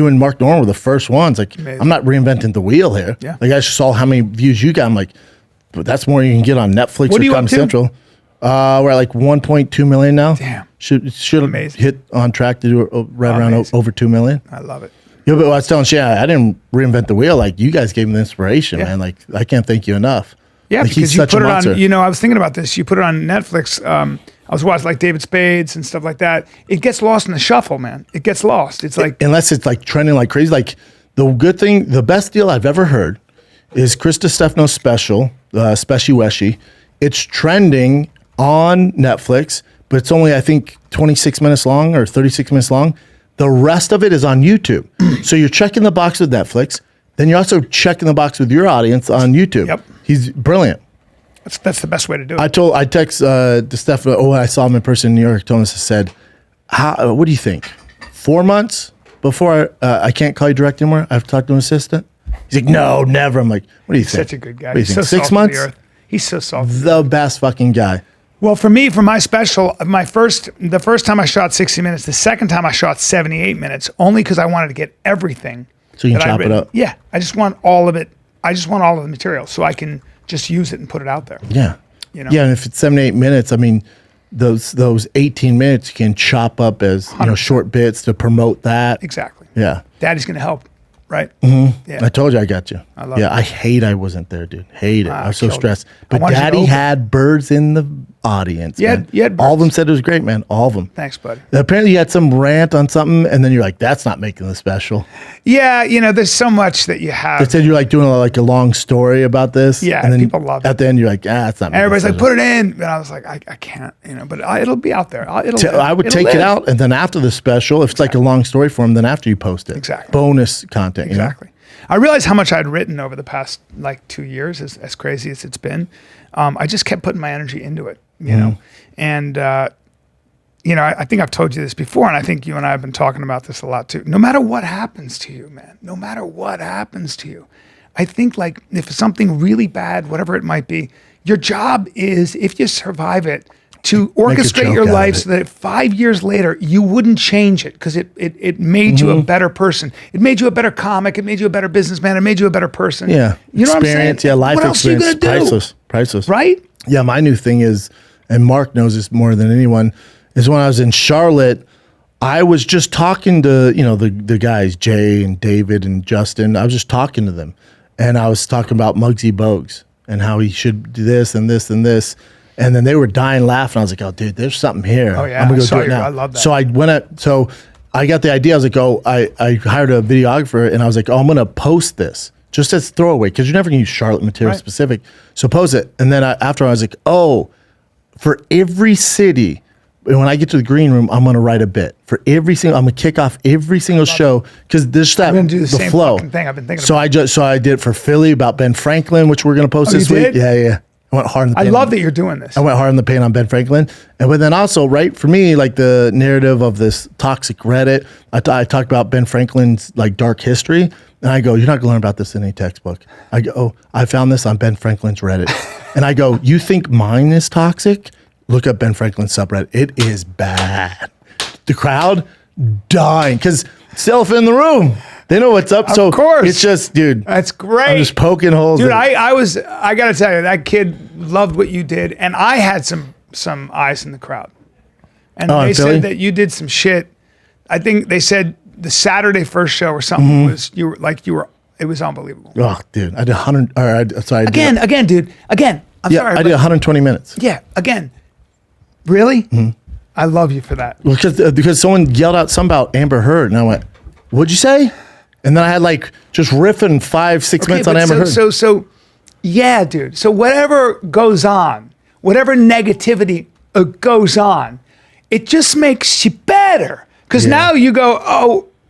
and Mark Norman were the first ones. Like Amazing. I'm not reinventing the wheel here. Yeah. Like I just saw how many views you got. I'm like, but that's more you can get on Netflix What or are you up Comedy to? Central. We're at like 1.2 million now. Damn. Should Amazing. hit on track to do right around Amazing. over 2 million. I love it. Yeah, but I was telling Shay, I didn't reinvent the wheel. Like you guys gave me the inspiration, Yeah. man. Like I can't thank you enough. Yeah, like, because you put it on, I was thinking about this. You put it on Netflix. I was watching like David Spades and stuff like that. It gets lost in the shuffle, man. It gets lost. It's like, unless it's like trending like crazy. Like the best deal I've ever heard is Chris DiStefano's special, Speshy Weshy. It's trending on Netflix, but it's only, I think, 26 minutes long or 36 minutes long. The rest of it is on YouTube. So you're checking the box with Netflix. Then you're also checking the box with your audience on YouTube. Yep. He's brilliant. that's the best way to do it. I text DiStefano, I saw him in person in New York. Told him, I said, what do you think? 4 months before I can't call you direct anymore? I have to talk to an assistant? He's like, no, never. I'm like, what do you think? Such a good guy. What do you He's think? so 6 salt of the months? earth. He's so soft. The best fucking guy. Well, for me, for my special, the first time I shot 60 minutes, the second time I shot 78 minutes, only because I wanted to get everything. So you can that I'd chop it written. up. Yeah, I just want all of it. I just want all of the material so I can just use it and put it out there. Yeah. Yeah, and if it's 78 minutes, I mean, those 18 minutes you can chop up as short bits to promote that. Exactly. Yeah. Daddy's going to help, right? Mm-hmm. Yeah. I told you I got you. I love yeah, it. I hate I wasn't there, dude. Hate it. I was so killed it. stressed. I But wanted you to Daddy open. had birds in the audience. You man. had All of them birds. said it was great, man. All of them. Thanks, buddy. Apparently you had some rant on something, and then you're like, that's not making the special. Yeah, there's so much that you have. They said you're like doing a long story about this. Yeah, and then people love it. At the end, you're like, that's not making Everybody's the like, special. put it in. And I was like, I can't, but it'll be out there. I would take it out, and then after the special, if it's like a long story for him, then after you post it. Exactly. Bonus content. Exactly. I realized how much I'd written over the past 2 years, as crazy as it's been. I just kept putting my energy into it, and I think I've told you this before, and I think you and I have been talking about this a lot too. No matter what happens to you, man, no matter what happens to you, I think like if something really bad, whatever it might be, your job is, if you survive it, to orchestrate joke your out of life it. so that 5 years later you wouldn't change it because it made you a better person. It made you a better comic. It made you a better businessman. It made you a better person. Yeah. You know Experience, what I'm saying? yeah, life what else are you experience. gonna do? Priceless. Right? Yeah, my new thing is, and Mark knows this more than anyone, is when I was in Charlotte, I was just talking to, the guys, Jay and David and Justin. I was just talking to them. And I was talking about Muggsy Bogues and how he should do this and this and this. And then they were dying laughing. I was like, oh, dude, there's something here. Oh, yeah. I'm gonna I go saw do it your- now. I love that. So I went at, so I got the idea. I was like, oh, I hired a videographer and I was like, oh, I'm gonna post this just as throwaway because you're never gonna use Charlotte material Right. specific. So post it. And then after I was like, oh, for every city, when I get to the green room, I'm gonna write a bit for every single. I'm gonna kick off every single show because there's that I'm gonna do the same flow. fucking thing I've been thinking So about. I did it for Philly about Ben Franklin, which we're gonna post Oh, this you week. did? Yeah. I went hard in the I paint love on- that you're doing this. I went hard in the paint on Ben Franklin, but then also, right, for me, like the narrative of this toxic Reddit, I talk about Ben Franklin's like dark history, and I go, you're not gonna learn about this in any textbook. I go, oh, I found this on Ben Franklin's Reddit, and I go, you think mine is toxic? Look up Ben Franklin's subreddit. It is bad. The crowd dying because it's the elephant in the room. They know what's up. Of course. It's just, dude. That's great. I'm just poking holes. Dude, in it. I gotta tell you, that kid loved what you did, and I had some eyes in the crowd, and Oh, in they Philly? said that you did some shit. I think they said the Saturday first show or something was it was unbelievable. Oh, dude, I did 100. Or sorry, I did, Again, dude. Again, I'm yeah, sorry. I but- did 120 minutes. Yeah, again. Really? I love you for that. Well, because someone yelled out something about Amber Heard, and I went, "What'd you say?" And then I had like just riffing 5-6 minutes on but Amber Heard. so yeah, dude. So whatever goes on, whatever negativity goes on, it just makes you better. Because Yeah. now you go,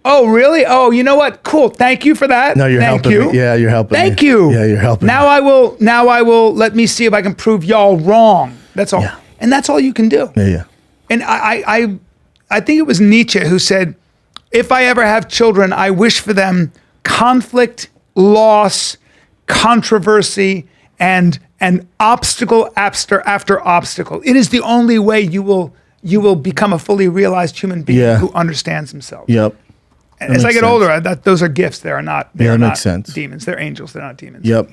oh, really? Oh, you know what? Cool. Thank you for that. No, you're Thank helping you. me. Yeah, you're helping Thank me. you. Yeah, you're helping Now me. I will let me see if I can prove y'all wrong. That's all. Yeah. And that's all you can do. Yeah. And I think it was Nietzsche who said, if I ever have children, I wish for them conflict, loss, controversy, and obstacle after obstacle. It is the only way you will become a fully realized human being Yeah. who understands himself. Yep. And as I makes get sense. older, those are gifts. They are not. They Yeah, are that not makes sense. demons. They're angels. They're not demons. Yep.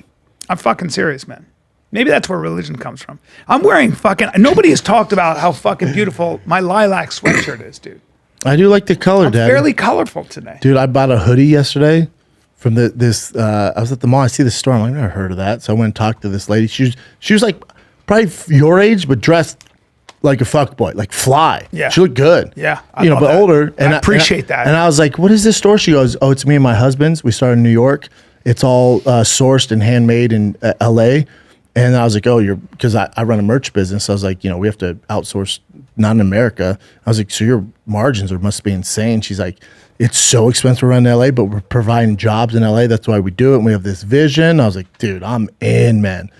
I'm fucking serious, man. Maybe that's where religion comes from. I'm wearing fucking. Nobody has talked about how fucking beautiful my lilac sweatshirt is, dude. I do like the color, Dad. Fairly colorful today. Dude, I bought a hoodie yesterday from this. I was at the mall. I see the store. I'm like, I've never heard of that. So I went and talked to this lady. She was like probably your age, but dressed like a fuckboy, like fly. Yeah. She looked good. Yeah, I You know, love but that. older. I appreciate that. And I was like, what is this store? She goes, oh, it's me and my husband's. We started in New York. It's all sourced and handmade in LA. And I was like, oh, because I run a merch business. So I was like, we have to outsource, not in America. I was like, so your margins must be insane. She's like, it's so expensive to run in LA, but we're providing jobs in LA. That's why we do it. And we have this vision. I was like, dude, I'm in, man.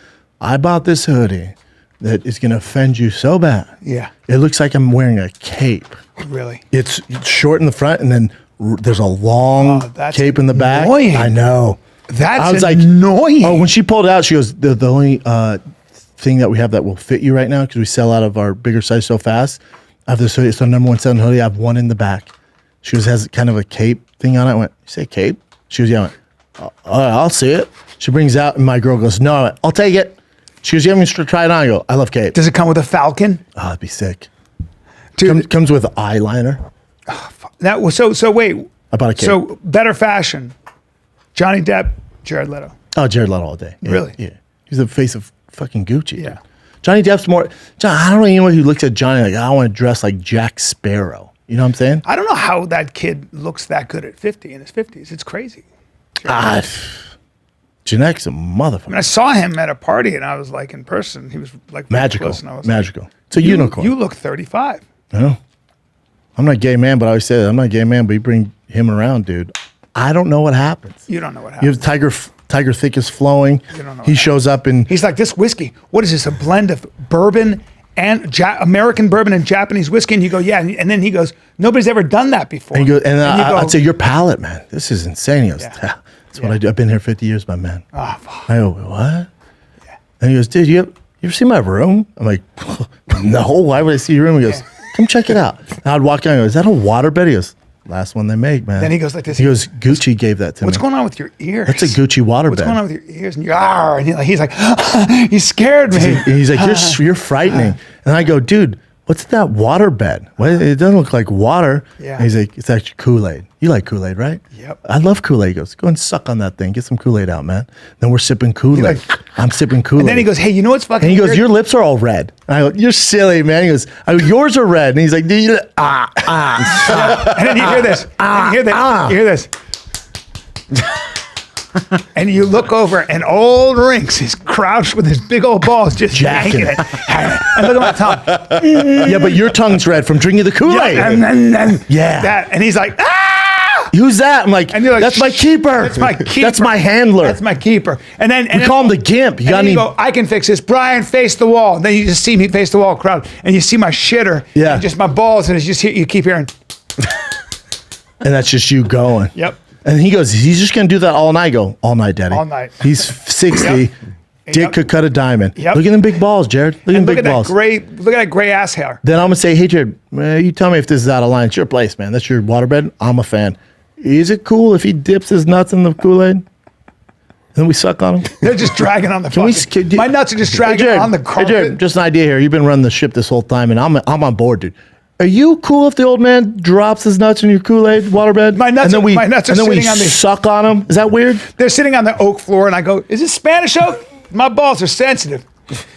I bought this hoodie that is going to offend you so bad. Yeah. It looks like I'm wearing a cape. Really? It's short in the front, and then there's a long Oh, that's cape in the back. annoying. I know. That's I was annoying. Like, oh, when she pulled it out, she goes, the only thing that we have that will fit you right now, because we sell out of our bigger size so fast. I have this hoodie. It's our number one selling hoodie. I have one in the back. She goes, has kind of a cape thing on it. I went, you say cape? She goes, yeah. I went, all right, I'll see it. She brings it out, and my girl goes, no, I went, I'll take it. She goes, you haven't even tried it on. I go, I love cape. Does it come with a falcon? Oh, that'd be sick. Dude, Comes with eyeliner. that was so wait. I bought a cape. So better fashion. Johnny Depp, Jared Leto. Oh, Jared Leto all day. Yeah, Really? Yeah. He's the face of fucking Gucci. Yeah. Dude. Johnny Depp's more. I don't know anyone who looks at Johnny like, I want to dress like Jack Sparrow. You know what I'm saying? I don't know how that kid looks that good at 50 in his 50s. It's crazy. Genetics a motherfucker. I saw him at a party and I was like in person. He was like Magical. close, and I was Magical. It's a unicorn. You look 35. I know. I'm not a gay man, but I always say that. I'm not a gay man, but you bring him around, dude. I don't know what happens. You don't know what You happened. have Tiger Thick is flowing. You don't know He what shows up in. He's like, this whiskey, what is this, a blend of bourbon and American bourbon and Japanese whiskey? And you go, yeah. And then he goes, nobody's ever done that before. And, you I'd say, your palate, man. This is insane. He goes, Yeah. "Yeah, that's what I do. I've been here 50 years, my man. Oh, fuck. I go, what? And he goes, dude, you ever see my room? I'm like, no, why would I see your room? He goes, come check it out. And I'd walk in and I go, is that a waterbed? He goes, last one they make, man. Then he goes like this. He goes, Gucci gave that to What's me. going on with your ears? That's a Gucci waterbed. What's going on with your ears? And you're, and he's like, he scared me. And he's like, you're frightening. And I go, dude, what's that water bed? What, it doesn't look like water. Yeah. And he's like, it's actually Kool-Aid. You like Kool-Aid, right? Yep. I love Kool-Aid. He goes, go and suck on that thing. Get some Kool-Aid out, man. Then we're sipping Kool-Aid. like- I'm sipping Kool-Aid. And then he goes, hey, you know what's fucking and he goes, weird? your lips are all red. And I go, you're silly, man. He goes, yours are red. And he's like, and And then you hear this. And you hear this. And you look over, and old Rinks is crouched with his big old balls, just Jacking yanking it. it. And look at my tongue. Yeah, but your tongue's red from drinking the Kool-Aid. Yeah. That, and he's like, ah! Who's that? I'm like, And you're like, that's my keeper. That's my keeper. That's my handler. That's my keeper. And then we call him the Gimp. You and got then any? you go, I can fix this. Brian, face the wall. And then you just see me face the wall crowd, and you see my shitter. Yeah. And just my balls, and it's just you keep hearing. And that's just you going. Yep. And he goes, he's just going to do that all night. I go, all night, Daddy. All night. He's 60. Yep. Dick Yep. could cut a diamond. Yep. Look at them big balls, Jared. Look at them And big balls. look at that gray ass hair. Then I'm going to say, hey, Jared, you tell me if this is out of line. It's your place, man. That's your waterbed. I'm a fan. Is it cool if he dips his nuts in the Kool-Aid? Then we suck on him? They're just dragging on the Can we fucking. sk- My nuts are just dragging Jared, on the hey, carpet. Jared, just an idea here. You've been running the ship this whole time, and I'm on board, dude. Are you cool if the old man drops his nuts in your Kool-Aid waterbed? My nuts and then are- we, my nuts are and then we sitting on the- suck on them? Is that weird? They're sitting on the oak floor, and I go, "Is this Spanish oak? My balls are sensitive.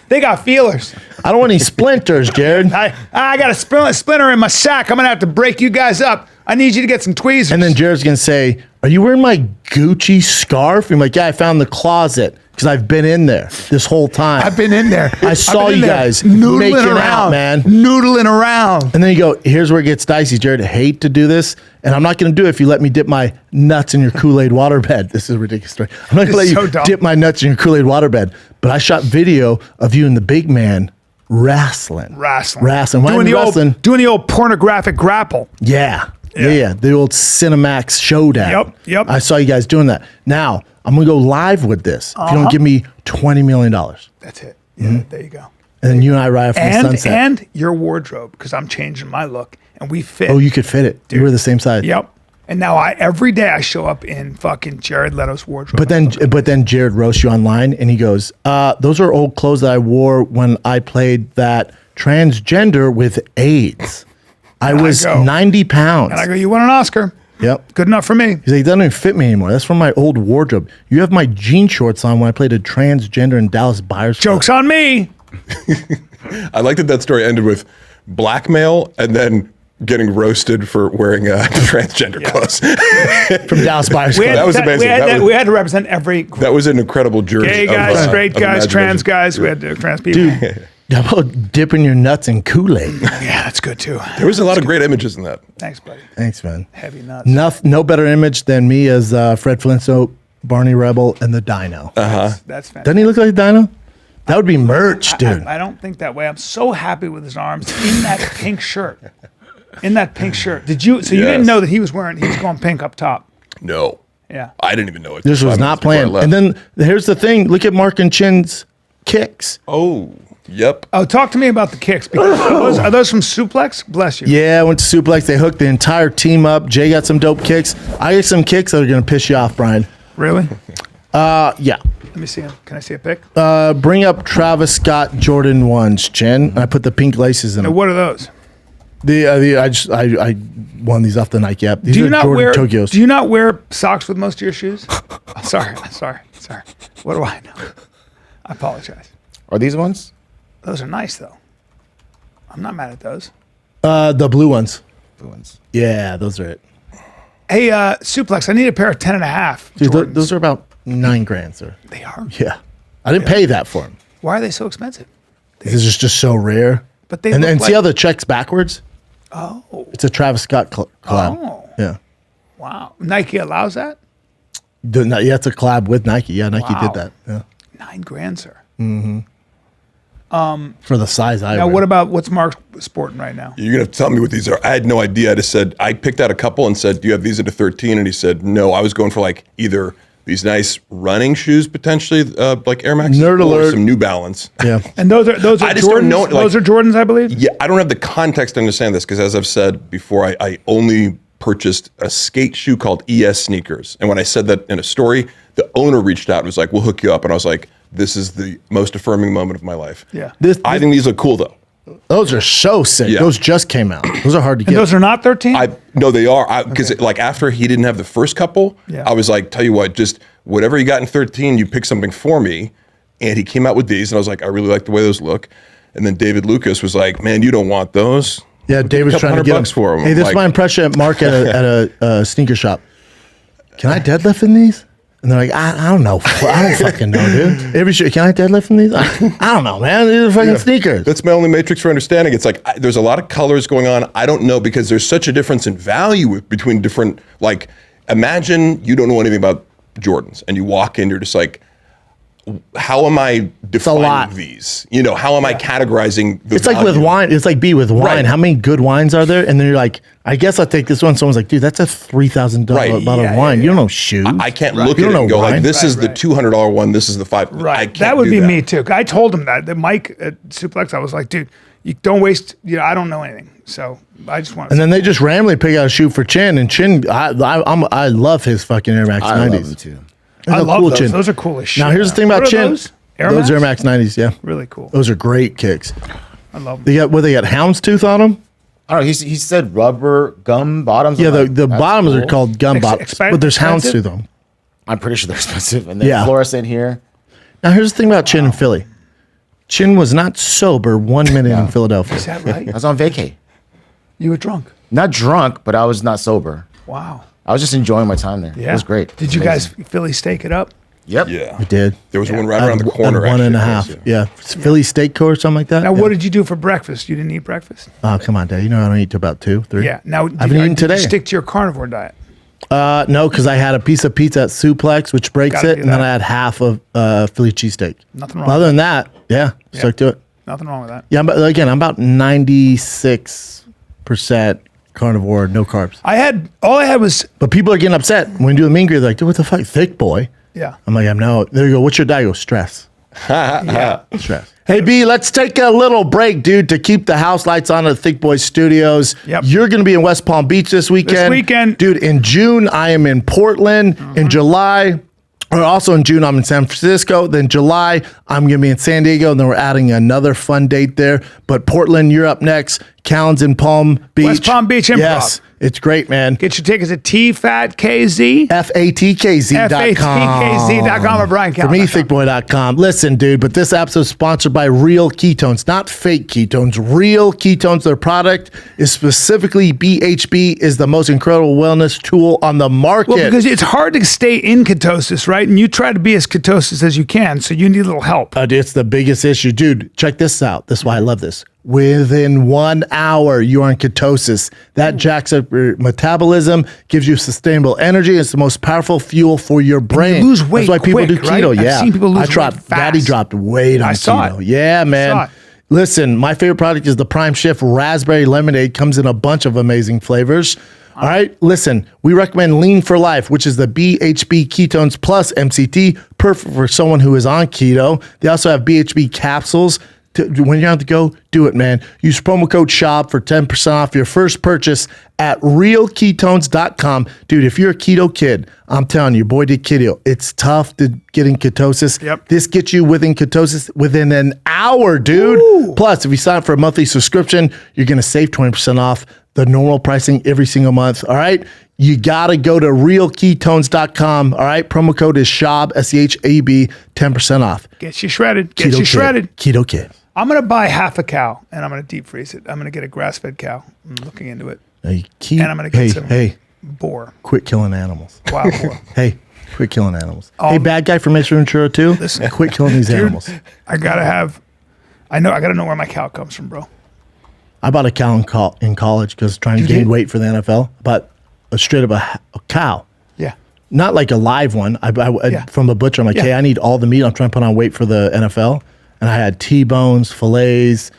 They got feelers. I don't want any splinters, Jared. I got a splinter in my sack. I'm gonna have to break you guys up. I need you to get some tweezers." And then Jared's gonna say, "Are you wearing my Gucci scarf?" I'm like, "Yeah, I found in the closet because I've been in there this whole time. I've been in there. I saw I've been in you there guys noodling making around, out, man." noodling around. And then you go, "Here's where it gets dicey, Jared. I hate to do this, and I'm not gonna do it if you let me dip my nuts in your Kool-Aid waterbed." This is a ridiculous story. I'm not gonna let It's you so dumb. dip my nuts in your Kool-Aid waterbed. But I shot video of you and the big man wrestling. Wrestling. When I'm wrestling, Doing the old pornographic grapple. Yeah. The old Cinemax showdown. Yep. I saw you guys doing that. Now, I'm going to go live with this if you don't give me $20 million. And That's it. Yeah, there you go. then you and I ride off from the sunset. And your wardrobe, because I'm changing my look, and we fit. Oh, you could fit it. You were the same size. Yep. And now every day I show up in fucking Jared Leto's wardrobe. But then Jared roasts you online and he goes, those are old clothes that I wore when I played that transgender with AIDS. I was go. 90 pounds. and I go, "You won an Oscar. Yep. Good enough for me." He's like, "That doesn't even fit me anymore. That's from my old wardrobe. You have my jean shorts on when I played a transgender in Dallas Buyers Club." Joke's on me. I like that story ended with blackmail and then getting roasted for wearing transgender clothes. From Dallas Buyers Club. That was amazing. We had to represent every group. That was an incredible journey. Gay guys, straight guys, trans guys. We had trans people. Dude, how about dipping your nuts in Kool-Aid? Yeah, that's good too. There was a lot of great images in that. Thanks, buddy. Thanks, man. Heavy nuts. No better image than me as Fred Flintstone, Barney Rebel, and the Dino. That's fantastic. Doesn't he look like a Dino? That would be merch, dude. I don't think that way. I'm so happy with his arms in that pink shirt. In that pink shirt. Did you? So you didn't Yes. know that he was going pink up top? No. Yeah. I didn't even know it. This was 5 not minutes before I planned. left. And then here's the thing. Look at Mark and Chin's kicks. Oh, yep. Oh, talk to me about the kicks. Because are those from Suplex? Bless you. Yeah, I went to Suplex. They hooked the entire team up. Jay got some dope kicks. I got some kicks that are going to piss you off, Brian. Really? Yeah. Let me see them. Can I see a pic? Bring up Travis Scott Jordan 1s, Chin. And I put the pink laces in them. What are those? I won these off the Nike app. These Do you are not Jordan wear? Tokyos. Do you not wear socks with most of your shoes? Sorry. What do I know? I apologize. Are these ones? Those are nice though. I'm not mad at those. The blue ones. Blue ones. Yeah, those are it. Hey, Suplex, I need a pair of 10.5. Dude, Jordans. those are about $9,000, sir. They are. Yeah. I didn't pay that for them. Why are they so expensive? This is just so rare. But they and look then see like- how the check's backwards? Oh, It's a Travis Scott collab. Oh. Yeah. wow. Nike allows that? Yeah, it's a collab with Nike. Yeah, Nike Wow. did that. Yeah. $9,000, sir. For the size I Now, wear. what about what's Mark sporting right now? You're going to tell me what these are. I had no idea. I just said, I picked out a couple and said, do you have these at a 13? And he said, no. I was going for like either these nice running shoes, potentially like Air Max, Nerd or alert. some New Balance. Yeah. And those are I just Jordans. don't know, like- those are Jordans, I believe. Yeah, I don't have the context to understand this because, as I've said before, I only purchased a skate shoe called ES Sneakers. And when I said that in a story, the owner reached out and was like, we'll hook you up. And I was like, this is the most affirming moment of my life. Yeah. I think these look cool, though. Those are so sick. Yeah. Those just came out. Those are hard to get. And those are not 13? No, they are. Because like after he didn't have the first couple, Yeah. I was like, tell you what, just whatever you got in 13, you pick something for me. And he came out with these, and I was like, I really like the way those look. And then David Lucas was like, man, you don't want those. Yeah, David's trying to get $200 for them. Hey, this is my impression at Mark at a sneaker shop. Can I deadlift in these? And they're like, I don't know. I don't fucking know, dude. Can I deadlift in these? I don't know, man. These are fucking sneakers. That's my only matrix for understanding. It's like there's a lot of colors going on. I don't know because there's such a difference in value between different. Like, imagine you don't know anything about Jordans, and you walk in, you're just like, how am I defining these? You know, how am I categorizing the It's like with wine. It's like with wine. Right. How many good wines are there? And then you're like, I guess I'll take this one. Someone's like, dude, that's a $3,000 bottle of wine. You don't know shoes. I can't look You at it don't and know go like, wine. this is the $200 one. This is the $500. Right. I can't That would do be me too. I told him that Mike at Suplex, I was like, dude, you don't waste, I don't know anything. So I just want to. And then they just randomly pick out a shoe for Chin. And Chin, I love his fucking Air Max 90s. I love them too. I love cool those. Chin. Those are cool as shit. Now, here's the thing about What are Chin. those? Air Those Max? Air Max 90s, yeah. Really cool. Those are great kicks. I love them. They got houndstooth on them? I don't know. He said rubber gum bottoms. Yeah, I'm like, the that's bottoms are cool. called gum bottoms, but there's expensive? houndstooth on them. I'm pretty sure they're expensive. And then Yeah. fluorescent here. Now, here's the thing about Chin in Philly. Chin was not sober 1 minute in Philadelphia. Is that right? I was on vacay. You were drunk. Not drunk, but I was not sober. Wow. I was just enjoying my time there. Yeah. It was great. Did you guys Philly steak it up? Yep. Yeah. We did. There was one right around the At corner. one and a actually. half. Yeah. Philly steak co or something like that. Now, yeah. what did you do for breakfast? You didn't eat breakfast? Oh, come on, Dad. You know I don't eat till about 2, 3. Yeah. Now, I haven't eaten did today. you stick to your carnivore diet? No, because I had a piece of pizza at Suplex, which breaks Gotta it, do and then that. I had half of Philly cheesesteak. Nothing wrong But other with than that, yeah, stuck to it. Nothing wrong with that. Yeah, but again, I'm about 96% carnivore, no carbs. All I had was, But people are getting upset when we do the mean grade. They're like, dude, what the fuck, thick boy? yeah. I'm like, no. There you go. What's your diet? I go, stress. Yeah. Stress. Hey, B, let's take a little break, dude, to keep the house lights on at Thick Boy Studios. Yep. You're going to be in West Palm Beach this weekend. Dude, in June, I am in Portland. In July, or also in June, I'm in San Francisco. Then July, I'm going to be in San Diego. And then we're adding another fun date there. But Portland, you're up next. Callan's in Palm Beach. West Palm Beach Improv. Yes, it's great, man. Get your tickets at TFATKZ. FATKZ.com. FATKZ.com or Brian For me, thickboy.com. Listen, dude, but this episode is sponsored by Real Ketones, not fake ketones. Real Ketones, their product is specifically BHB, is the most incredible wellness tool on the market. Well, because it's hard to stay in ketosis, right? And you try to be as ketosis as you can, so you need a little help. It's the biggest issue. Dude, check this out. This is why I love this. Within 1 hour, you are in ketosis. That jacks up your metabolism, gives you sustainable energy. It's the most powerful fuel for your brain. lose weight That's why people quick, do keto. right? I've Yeah, seen people lose I dropped. weight fast. Daddy dropped weight on I saw keto. it. Yeah, Saw man. it. Listen, my favorite product is the Prime Shift Raspberry Lemonade. Comes in a bunch of amazing flavors. All right, listen, we recommend Lean for Life, which is the BHB Ketones Plus MCT, perfect for someone who is on keto. They also have BHB capsules. When you have to go, do it, man. Use promo code SHOP for 10% off your first purchase at realketones.com. Dude, if you're a keto kid, I'm telling you, your boy did keto. It's tough to get in ketosis. Yep. This gets you within ketosis within an hour, dude. Ooh. Plus, if you sign up for a monthly subscription, you're going to save 20% off the normal pricing every single month. All right. You got to go to realketones.com. All right. Promo code is SHAB, SHAB, 10% off. Get you shredded. Get you Kid. shredded. Keto kid. I'm going to buy half a cow, and I'm going to deep freeze it. I'm going to get a grass-fed cow. I'm looking into it. And And I'm going to get some hey, boar. quit killing animals. Wild boar. Hey, quit killing animals. Hey, bad guy from Mace Ventura too. Listen, quit killing these animals. I got to know where my cow comes from, bro. I bought a cow in college because trying to You gain did? weight for the NFL. But straight up a cow, Yeah. not like a live one. I Yeah. from a butcher. I'm like, Yeah. hey, I need all the meat. I'm trying to put on weight for the NFL, and I had T-bones, fillets.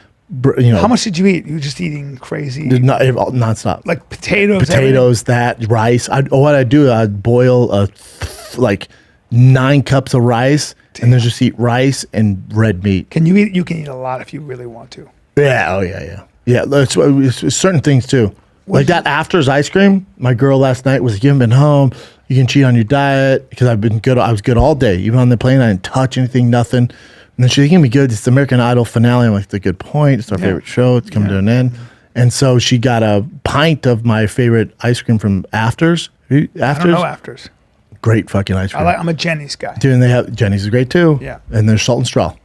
How much did you eat? You were just eating crazy. Nonstop. Like potatoes. Potatoes, that rice. What I do, I'd boil like 9 cups of rice, and then just eat rice and red meat. Everything. You can eat a lot if you really want to. Yeah. Oh yeah. Yeah. Yeah. It's certain things too. Like that After's ice cream. My girl last night was like, you haven't been home. You can cheat on your diet because I've been good. I was good all day. Even on the plane, I didn't touch anything, nothing. And then she's gonna be good. It's the American Idol finale. I'm like, it's a good point. It's our favorite show. It's coming to an end. And so she got a pint of my favorite ice cream from Afters. I don't know Afters. Great fucking ice cream. I'm a Jenny's guy. Dude, and they have Jenny's is great too. Yeah. And there's salt and straw.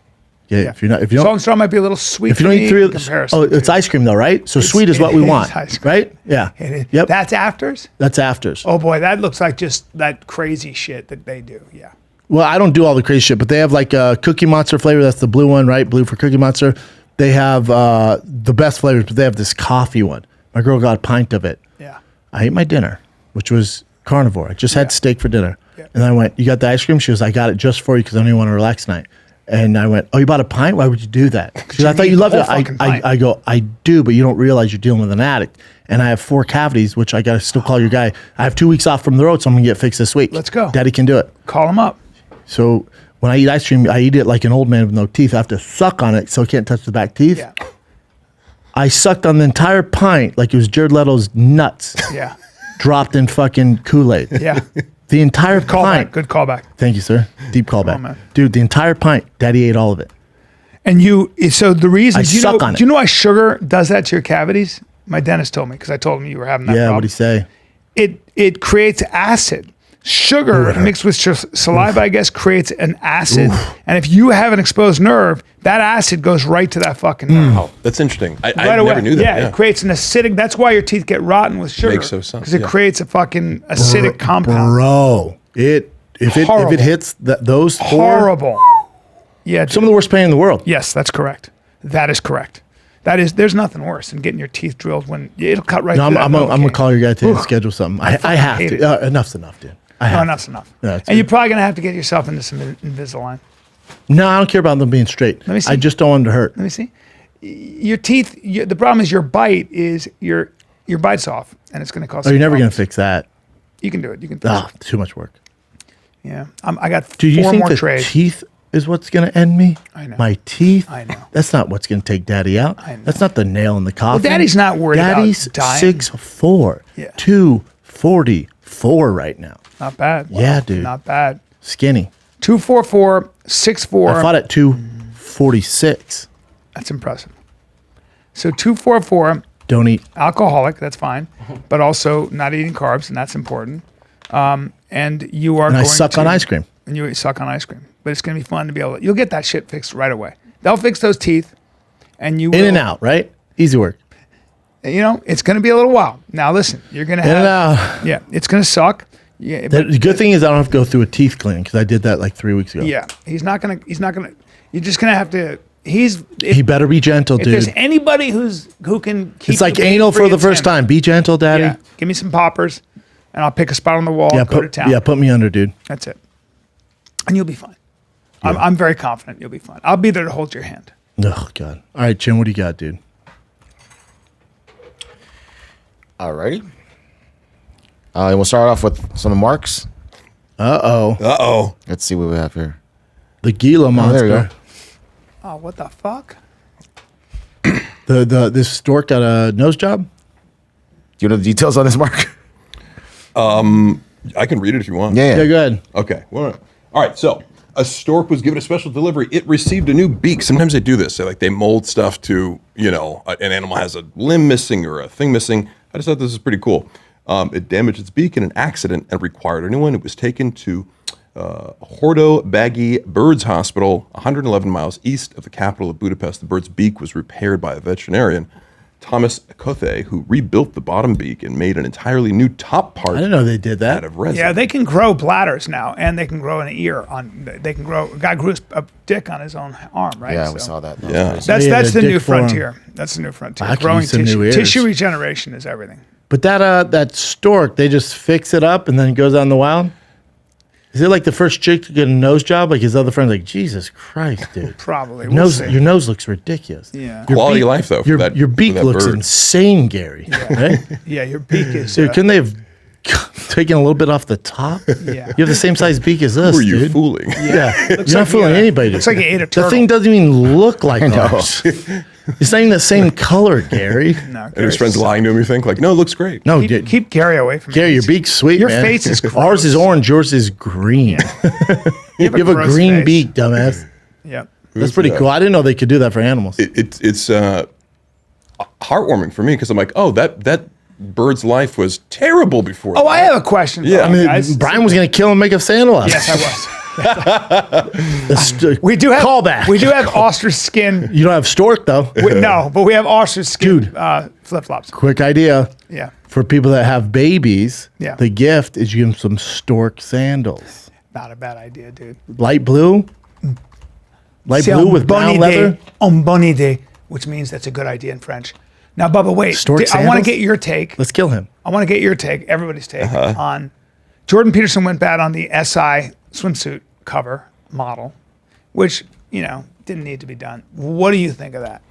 Yeah. If you don't, Salt and straw might be a little sweet. if you don't eat in three, comparison. oh, it's ice cream though, right? So sweet is what we want, ice cream. right? Yeah. Yep. That's Afters? That's Afters. Oh boy, that looks like just that crazy shit that they do. Yeah. Well, I don't do all the crazy shit, but they have like a Cookie Monster flavor. That's the blue one, right? Blue for Cookie Monster. They have the best flavors, but they have this coffee one. My girl got a pint of it. Yeah. I ate my dinner, which was carnivore. I just had steak for dinner. Yeah. And I went, you got the ice cream? She goes, I got it just for you because I didn't want to relax tonight. And I went, oh, you bought a pint? Why would you do that? Because I thought you loved it. I go, I do, but you don't realize you're dealing with an addict. And I have 4 cavities, which I got to still call your guy. I have 2 weeks off from the road, so I'm going to get fixed this week. Let's go. Daddy can do it. Call him up. So when I eat ice cream, I eat it like an old man with no teeth. I have to suck on it so I can't touch the back teeth. Yeah. I sucked on the entire pint like it was Jared Leto's nuts. Yeah. Dropped in fucking Kool-Aid. Yeah. The entire pint. Good callback. Thank you, sir. Deep callback. man. Dude, the entire pint, Daddy ate all of it. And so the reason, I suck on it. Do you know why sugar does that to your cavities? My dentist told me because I told him you were having that Yeah, problem. what'd he say? It creates acid. Sugar mixed with saliva, I guess, creates an acid. And if you have an exposed nerve, that acid goes right to that fucking nerve. Oh, that's interesting. I Right away. never knew that. Yeah, it creates an acidic. That's why your teeth get rotten with sugar. Makes no sense, Because it yeah. creates a fucking acidic compound. Bro, if it hits those 4, Horrible. Yeah. some of the worst pain in the world. Yes, that's correct. That is correct. There's nothing worse than getting your teeth drilled when it'll cut right No, through I'm that going to Novocaine. call your guy today and schedule something. I have hate to. it. Enough's enough, dude. No, enough's enough. Yeah, that's and it. you're probably going to have to get yourself into some Invisalign. No, I don't care about them being straight. Let me see. I just don't want them to hurt. Let me see. Your teeth, the problem is your bite's off, and it's going to cause Oh, you're never going problems. to fix that. You can do it. You can fix Oh, it. too much work. Yeah. I got Do you 4 think more the trays. teeth is what's going to end me? I know. My teeth? I know. That's not what's going to take Daddy out. I know. That's not the nail in the coffin. Daddy's not worried about Daddy's dying. 6'4", Yeah. 244 right now. Not bad. Yeah, dude. Not bad. Skinny. 244, 6'4". I fought at 246. That's impressive. So 244, Don't eat. alcoholic, that's fine, but also not eating carbs, and that's important. And you are And I going suck to, on ice cream. And you suck on ice cream. But it's going to be fun to be able to, you'll get that shit fixed right away. They'll fix those teeth, and you will. In and out, right? Easy work. You know, it's going to be a little while. Now listen, you're going to In and have. out. Yeah, it's going to suck. Yeah, The good thing is I don't have to go through a teeth cleaning because I did that like 3 weeks ago. yeah, he's not going to, you're just going to have to, He better be gentle, if there's dude. anybody who can keep It's like the anal pain-free, for the it's first him. time. Be gentle, Daddy. Yeah, give me some poppers, and I'll pick a spot on the wall. Yeah, Go to town. put me under, dude. That's it, and you'll be fine. I'm very confident you'll be fine. I'll be there to hold your hand. Oh, God. All right, Jim, what do you got, dude? Alrighty. We'll start off with some marks. Uh-oh. Uh-oh. Let's see what we have here. The Gila Oh, monster. there you go. Oh, what the fuck? This stork got a nose job? Do you know the details on this, Mark? I can read it if you want. Yeah. Yeah, go ahead. Okay. Well, all right. So a stork was given a special delivery. It received a new beak. Sometimes they do this. They mold stuff to, an animal has a limb missing or a thing missing. I just thought this was pretty cool. It damaged its beak in an accident and required a new one. It was taken to Hordo Baggy Birds Hospital, 111 miles east of the capital of Budapest. The bird's beak was repaired by a veterinarian, Thomas Kothe, who rebuilt the bottom beak and made an entirely new top part I didn't know they did that. out of resin. Yeah, they can grow bladders now, and they can grow an ear on. They can grow. A guy grew a dick on his own arm, right? Yeah, we So saw that. That was Yeah. crazy. That's Yeah, that's the the new dick form. frontier. That's the new frontier. I could Growing use some new tissue. ears. Tissue regeneration is everything. But that stork, they just fix it up and then it goes out in the wild? Is it like the first chick to get a nose job? Like his other friend's like, Jesus Christ, dude. Probably. Your We'll nose, see. your nose looks ridiculous. Yeah. Your Quality of life, though, for Your, that- your beak for that looks bird. insane, Gary. Right? Yeah, your beak is. Dude, couldn't they have taken a little bit off the top? Yeah. You have the same size beak as us, Who are you dude. fooling? Yeah. You're Looks not like fooling you, anybody. looks like you ate a The turtle. thing doesn't even look like ours. It's not even the same color, Gary. No, And his friends lying to him, you think? Like, no, it looks great. No, Keep Gary away from me. Gary, your beak's sweet, Your man. face is Ours is gross. orange, yours is green. You have a gross green face. beak, dumbass. Yep. That's pretty cool. I didn't know they could do that for animals. It's heartwarming for me because I'm like, oh, that bird's life was terrible before. Oh, I have a question. For Yeah. you I mean, guys. Brian was going to kill and make a sandal out of Yes, it. I was. We do have Callback. We do have ostrich skin. You don't have stork, though. No, but we have ostrich skin Dude. flip flops. Quick idea. Yeah. For people that have babies, Yeah. the gift is you give them some stork sandals. Not a bad idea, dude. Light blue? Light C'est blue un with brown bon leather? idée, un bon idée, which means that's a good idea in French. Now, Bubba, wait. Stork I want to sandals? get your take. Let's kill him. I want to get your take, everybody's take, on Jordan Peterson went bad on the SI swimsuit cover model, which, didn't need to be done. What do you think of that?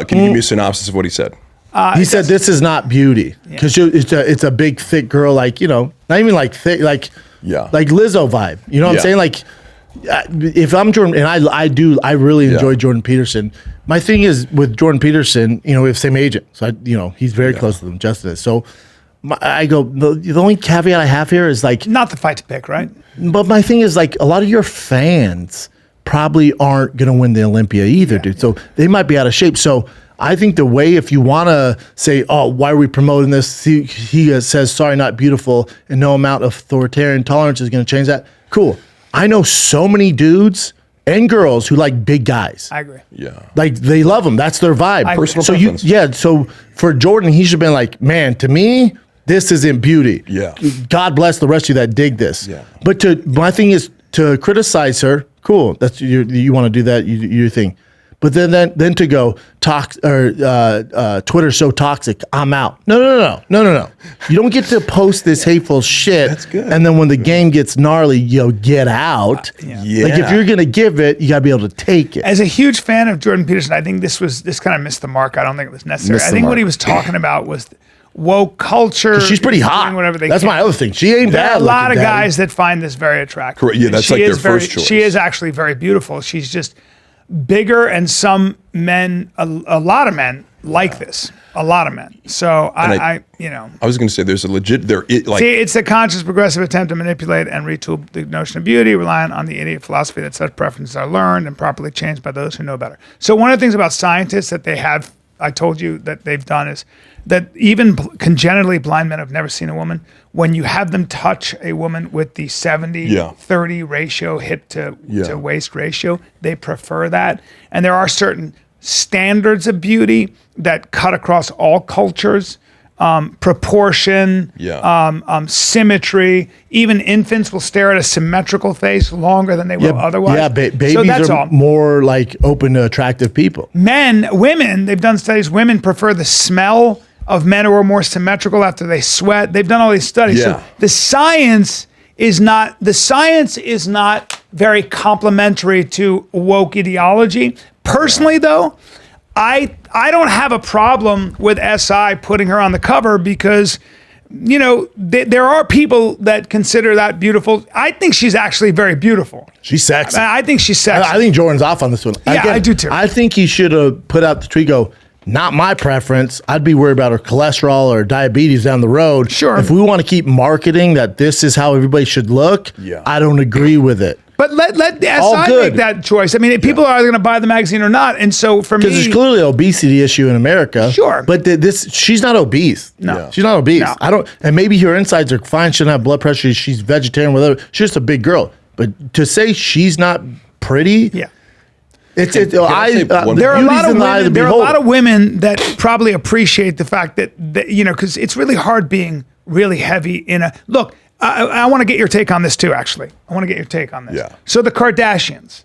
Can you give me a synopsis of what he said? He said this is not beauty because it's a big thick girl, like not even like thick, like like Lizzo vibe. You know what I'm Yeah. saying? Like if I'm Jordan, and I really enjoy Jordan Peterson. My thing is with Jordan Peterson, we have the same agent, so he's very close to them, Justin is. So I go the only caveat I have here is like Not the fight to pick, right? But my thing is like a lot of your fans probably aren't going to win the Olympia either, dude. So they might be out of shape. So I think the way, if you want to say, oh, why are we promoting this? He says, sorry, not beautiful, and no amount of authoritarian tolerance is going to change that. Cool. I know so many dudes and girls who like big guys. I agree. Yeah. Like they love them. That's their vibe. I agree. Personal so preference. So for Jordan, he should have been like, man, to me, this isn't beauty. Yeah. God bless the rest of you that dig this. Yeah. But my thing is to criticize her. Cool. That's you want to do that. Your thing. But then to go Twitter's so toxic, I'm out. No. You don't get to post this hateful shit. That's good. And then when the game gets gnarly, get out. Yeah. Like if you're gonna give it, you gotta be able to take it. As a huge fan of Jordan Peterson, I think this kind of missed the mark. I don't think it was necessary. Missed I the think what mark. he was talking about was woke culture. She's pretty doing hot. Whatever they That's can. my other thing. She ain't There bad. are a lot of looking, daddy. guys that find this very attractive. Correct. Yeah, that's She like their is very- first choice. She is actually very beautiful. She's just bigger, and some men, a lot of men like this. A lot of men. So I was going to say there's a legit see, it's a conscious, progressive attempt to manipulate and retool the notion of beauty, relying on the idiot philosophy that such preferences are learned and properly changed by those who know better. So one of the things about scientists that they have, I told you that they've done, is that even congenitally blind men have never seen a woman. When you have them touch a woman with the 70-30 ratio, hip to waist ratio, they prefer that. And there are certain standards of beauty that cut across all cultures. Proportion, symmetry. Even infants will stare at a symmetrical face longer than they will otherwise. Yeah, babies so that's are all. more like open to attractive people. Women, they've done studies, women prefer the smell of men who are more symmetrical after they sweat. They've done all these studies. Yeah. So the science is not very complementary to woke ideology. Personally, though, I don't have a problem with SI putting her on the cover because, there are people that consider that beautiful. I think she's actually very beautiful. She's sexy. I think she's sexy. I think Jordan's off on this one. Yeah, I do too. I think he should have put out the tweet, not my preference. I'd be worried about her cholesterol or diabetes down the road. Sure. If we want to keep marketing that this is how everybody should look, I don't agree with it. But let the All SI good. make that choice. I mean, people are going to buy the magazine or not. And so for me, Because there's clearly an obesity issue in America. Sure. But she's not obese. No. She's not obese. No. And maybe her insides are fine. She doesn't have blood pressure. She's vegetarian, whatever. She's just a big girl. But to say she's not pretty, yeah. I say one- There are a lot of beauty's in the eye women. the There are a beholder. lot of women that probably appreciate the fact that because it's really hard being really heavy in a look. I want to get your take on this too. Actually, I want to get your take on this. Yeah. So the Kardashians,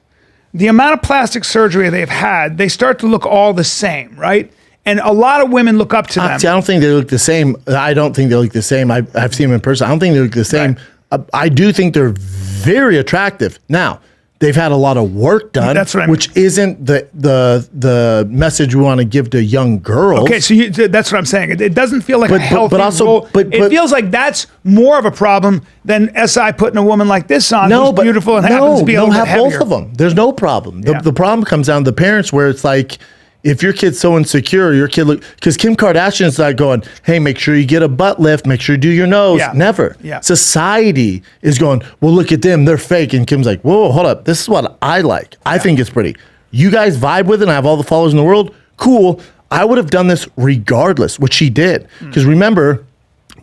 the amount of plastic surgery they've had, they start to look all the same, right? And a lot of women look up to them. See, I don't think they look the same. I don't think they look the same. I've seen them in person. I don't think they look the same. Right. I do think they're very attractive. Now, they've had a lot of work done, That's what I mean. which isn't the message we want to give to young girls. Okay, so that's what I'm saying. It doesn't feel like a healthy role. It feels like that's more of a problem than SI putting a woman like this on who's beautiful and happens to be a little bit heavier. Both of them. There's no problem. The problem comes down to the parents where it's like, if your kid's so insecure, your kid because Kim Kardashian's not going, hey, make sure you get a butt lift, make sure you do your nose. Yeah. Never. Yeah. Society is going, well, look at them, they're fake. And Kim's like, whoa, hold up. This is what I like. I think it's pretty. You guys vibe with it and I have all the followers in the world. Cool. I would have done this regardless, which she did. Because remember,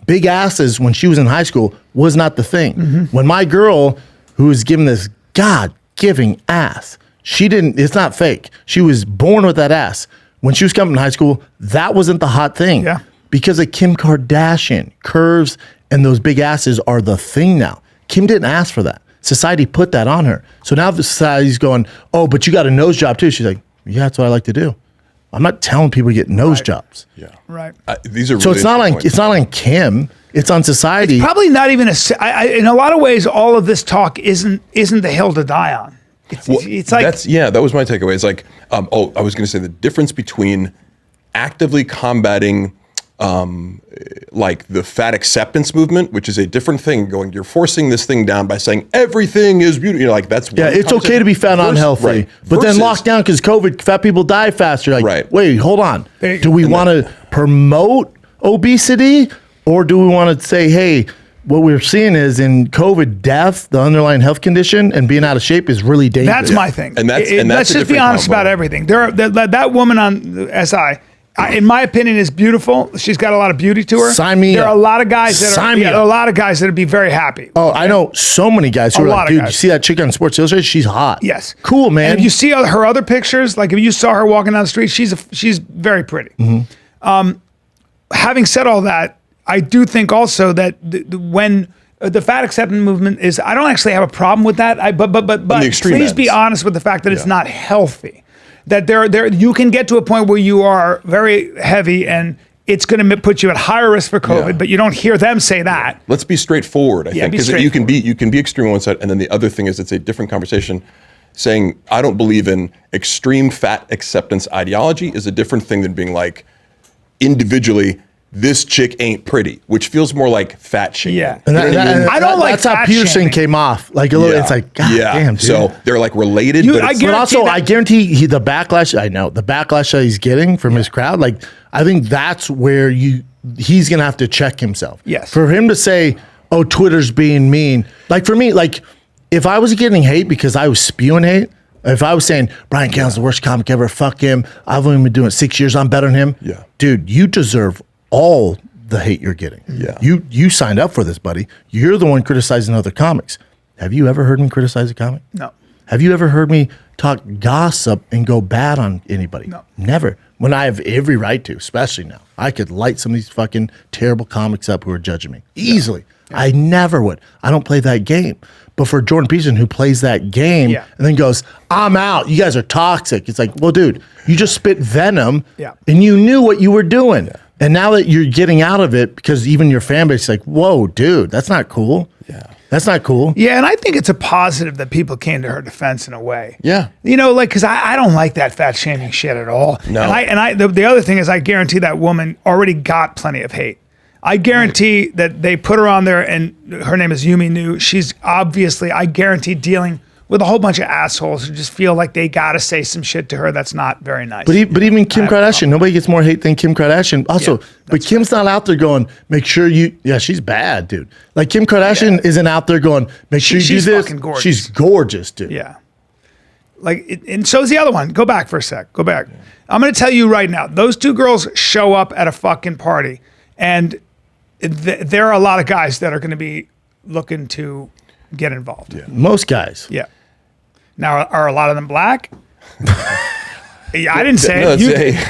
big asses when she was in high school was not the thing. When my girl, who was given this God-giving ass, it's not fake. She was born with that ass. When she was coming in high school, that wasn't the hot thing. Yeah. Because of Kim Kardashian, curves and those big asses are the thing now. Kim didn't ask for that. Society put that on her. So now the society's going, oh, but you got a nose job too. She's like, yeah, that's what I like to do. I'm not telling people to get nose jobs. Yeah. Right. These are So really it's not on Kim. It's on society. Probably not even in a lot of ways, all of this talk isn't the hill to die on. It's like that was my takeaway. It's like, I was going to say the difference between actively combating like the fat acceptance movement, which is a different thing. You're forcing this thing down by saying everything is beautiful. Like that's it's okay to be fat and unhealthy, right. but then lockdown because COVID, fat people die faster. Like, right. Wait, hold on. Do we want to promote obesity, or do we want to say, hey, what we're seeing is in COVID, death, the underlying health condition, and being out of shape is really dangerous. That's my thing. And that's let's just be honest about everything. That woman on SI. In my opinion, is beautiful. She's got a lot of beauty to her. Sign me There up. are a lot of guys that Sign me there up. are a lot of guys that'd be very happy. Oh, I know so many guys who are lot like, of dude, guys. you see that chick on Sports Illustrated? She's hot. Yes. Cool, man. And if you see her other pictures, like if you saw her walking down the street, she's very pretty. Having said all that, I do think also that when the fat acceptance movement is, I don't actually have a problem with that. But please be honest with the fact that it's not healthy. That there you can get to a point where you are very heavy and it's going to put you at higher risk for COVID, but you don't hear them say that. Let's be straightforward, I think, because you can be extreme on one side, and then the other thing is it's a different conversation. Saying I don't believe in extreme fat acceptance ideology is a different thing than being like individually, this chick ain't pretty, which feels more like fat shaming. Yeah. And I don't like that's how fat Peterson shaming. came off. Like a little, it's like, God damn, dude. So they're like related, but I guarantee the backlash. I know the backlash that he's getting from his crowd. Like, I think that's where he's gonna have to check himself. Yes. For him to say, "Oh, Twitter's being mean." Like for me, like if I was getting hate because I was spewing hate. If I was saying Brian Cannon's the worst comic ever, fuck him. I've only been doing it 6 years. I'm better than him. Yeah. Dude, you deserve all the hate you're getting. Yeah. You signed up for this, buddy. You're the one criticizing other comics. Have you ever heard me criticize a comic? No. Have you ever heard me talk gossip and go bad on anybody? No. Never. When I have every right to, especially now. I could light some of these fucking terrible comics up who are judging me easily. Yeah. I never would. I don't play that game. But for Jordan Peterson, who plays that game and then goes, I'm out. You guys are toxic. It's like, well, dude, you just spit venom and you knew what you were doing. Yeah. And now that you're getting out of it, because even your fan base is like, whoa, dude, that's not cool. Yeah. That's not cool. Yeah, and I think it's a positive that people came to her defense in a way. Yeah. You know, like, because I don't like that fat shaming shit at all. No. And the other thing is I guarantee that woman already got plenty of hate. I guarantee that they put her on there, and her name is Yumi Nu. She's obviously, I guarantee, dealing with a whole bunch of assholes who just feel like they got to say some shit to her that's not very nice. But even Kim Kardashian, nobody gets more hate than Kim Kardashian. Also, but Kim's not out there going, make sure she's bad, dude. Like Kim Kardashian isn't out there going, make sure you do this. Fucking gorgeous. She's gorgeous, dude. Yeah. Like, and so's the other one. Go back for a sec. Go back. I'm going to tell you right now, those two girls show up at a fucking party, and there are a lot of guys that are going to be looking to get involved. Yeah. Most guys. Yeah. Now, are a lot of them black? Yeah, I didn't say it.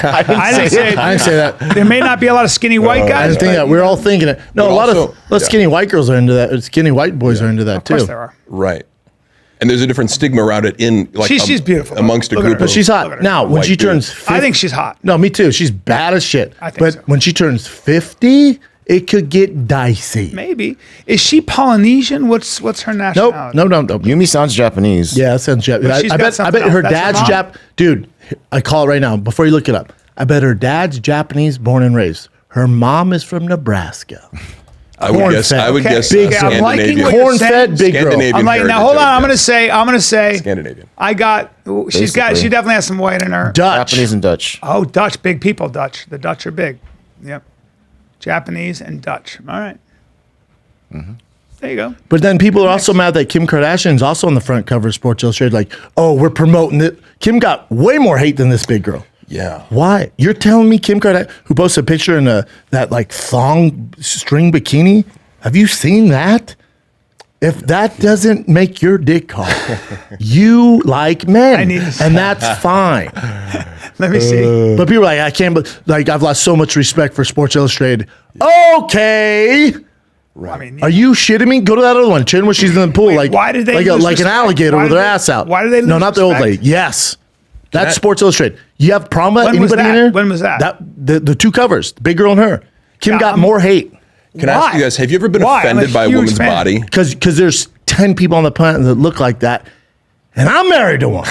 I didn't say it. I didn't say that. There may not be a lot of skinny white I guys. didn't think that. We're all thinking it. No, But a lot also- of skinny white girls are into that. Skinny white boys are into that too. Of course there are. Right. And there's a different stigma around it in like She's beautiful. amongst a Look at group her. of But she's Look at hot. her. Now, when White she dude. turns 50, I think she's hot. No, me too. She's bad as shit. I think but so. when she turns 50, it could get dicey. Maybe. Is she Polynesian? What's her Nope. nationality? No. Yumi sounds Japanese. Yeah, that sounds Japanese. she's I got bet something her else. That's dad's her mom. Dude, I call it right now before you look it up. I bet her dad's Japanese, born and raised. Her mom is from Nebraska. I would guess Big I'm liking Scandinavian. what you're Corn-fed saying. big girl. Scandinavian. I'm like, now heritage, hold on. I I'm would gonna guess. say. Scandinavian. She definitely has some white in her. Dutch. Japanese and Dutch. Oh, Dutch, big people. Dutch. The Dutch are big. Yep. Japanese and Dutch. All right. There you go. But then people are also mad that Kim Kardashian's also on the front cover of Sports Illustrated. Like, oh, we're promoting it. Kim got way more hate than this big girl. Yeah. Why? You're telling me Kim Kardashian, who posted a picture in that like thong string bikini? Have you seen that? If that doesn't make your dick hard, you like men, and that's fine. Let me see. But people are like, I can't. Like, I've lost so much respect for Sports Illustrated. Okay. Right. I mean, are you shitting me? Go to that other one. Chin where she's in the pool. Wait, like, why did they like an alligator with her ass out? Why did they lose No, not the old respect? lady. Yes. That's Sports Illustrated. You have a problem with When was anybody that? in here? When was that? The two covers, the big girl and her. Kim got more hate. Can I ask you guys, have you ever been offended by a huge woman's fan. body? Because there's 10 people on the planet that look like that, and I'm married to one.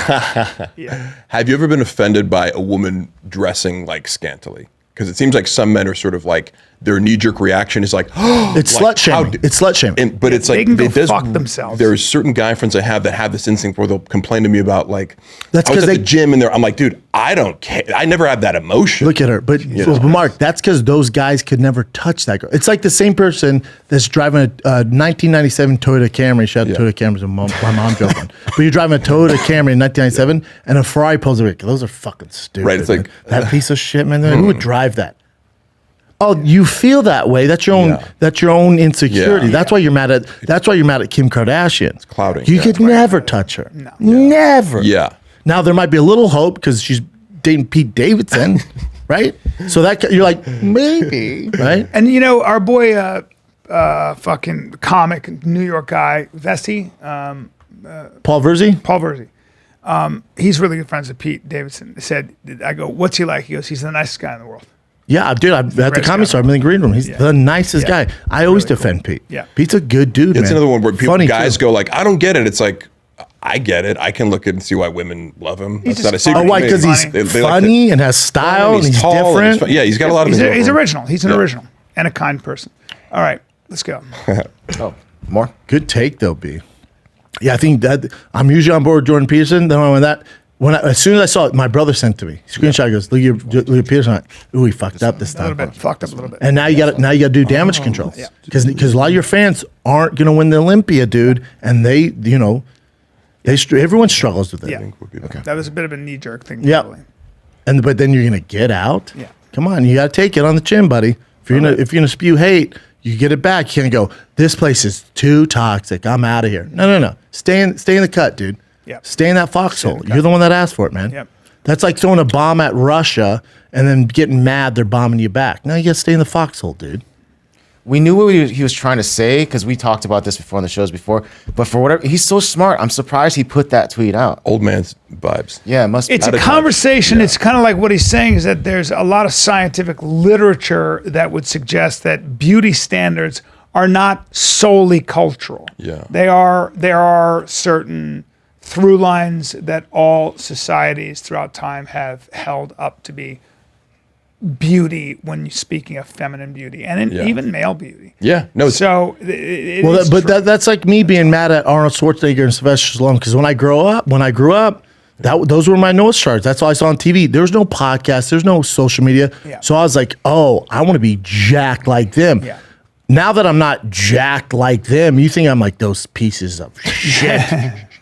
Have you ever been offended by a woman dressing like scantily? Because it seems like some men are sort of like, their knee-jerk reaction is like, It's like, slut shaming. It's slut shaming. But it's They like, can go it does, fuck themselves. There's certain guy friends I have that have this instinct where they'll complain to me about like, That's I was 'cause at they- the gym and I'm like, dude, I don't care. I never have that emotion. Look at her. But Mark, that's because those guys could never touch that girl. It's like the same person that's driving a 1997 Toyota Camry. Shout out to Toyota Camrys. My mom drove one. But you're driving a Toyota Camry in 1997 and a Ferrari pulls away. Those are fucking stupid. Right, it's like- man. That piece of shit, man. Who would drive that? Oh, you feel that way. That's your own. Yeah. That's your own insecurity. Yeah. That's why you're mad at. That's why you're mad at Kim Kardashian. It's clouding. You Yeah, could that's right. never touch her. No. Never. Yeah. Now there might be a little hope because she's dating Pete Davidson, right? So that you're like maybe, right? And you know, our boy, fucking comic New York guy, Vesti, Paul Verzi. Paul Verzi. He's really good friends with Pete Davidson. Said, I go, what's he like? He goes, he's the nicest guy in the world. Yeah, dude. I'm at the greatest comedy guy. store. I'm in the green room. He's the nicest Yeah. guy. I always Really defend Pete. Yeah. Pete's a good dude. It's man. another one where people, Funny guys too. go like, I don't get it. It's like, I get it. I can look at and see why women love him. That's just not a secret. Oh, why? to me. Because he's They like funny and has style and he's tall and different. fun. Yeah, he's got a lot of. He's original. He's an original and a kind person. All right, let's go. Oh, more? Good take though, B. Yeah, I think that I'm usually on board with Jordan Peterson. Then when that, as soon as I saw it, my brother sent to me. Screenshot goes, look at Peterson. I'm like, ooh, he fucked up this A little time. bit fucked up a little bit. And now you got to do damage control because a lot of your fans aren't going to win the Olympia, dude. And they, everyone struggles with it. Yeah. That was a bit of a knee jerk thing. Yeah. Probably. But then you're going to get out. Yeah. Come on, you got to take it on the chin, buddy. If you're gonna spew hate, you get it back. You can't go, this place is too toxic. I'm out of here. No. Stay in the cut, dude. Yep. Stay in that foxhole. You're the one that asked for it, man. Yep. That's like throwing a bomb at Russia and then getting mad they're bombing you back. No, you got to stay in the foxhole, dude. We knew what he was trying to say because we talked about this before on the shows before. But for whatever, he's so smart. I'm surprised he put that tweet out. Old man's vibes. Yeah, it must be. It's Out a of touch. conversation. It's kind of like what he's saying is that there's a lot of scientific literature that would suggest that beauty standards are not solely cultural. Yeah. There are certain through lines that all societies throughout time have held up to be beauty when you're speaking of feminine beauty and even male beauty. Yeah. No. So That's like me being mad at Arnold Schwarzenegger and Sylvester Stallone because when I grew up, those were my nose charts. That's all I saw on TV. There was no podcast. There's no social media. Yeah. So I was like, oh, I want to be jacked like them. Yeah. Now that I'm not jacked like them, you think I'm like those pieces of shit.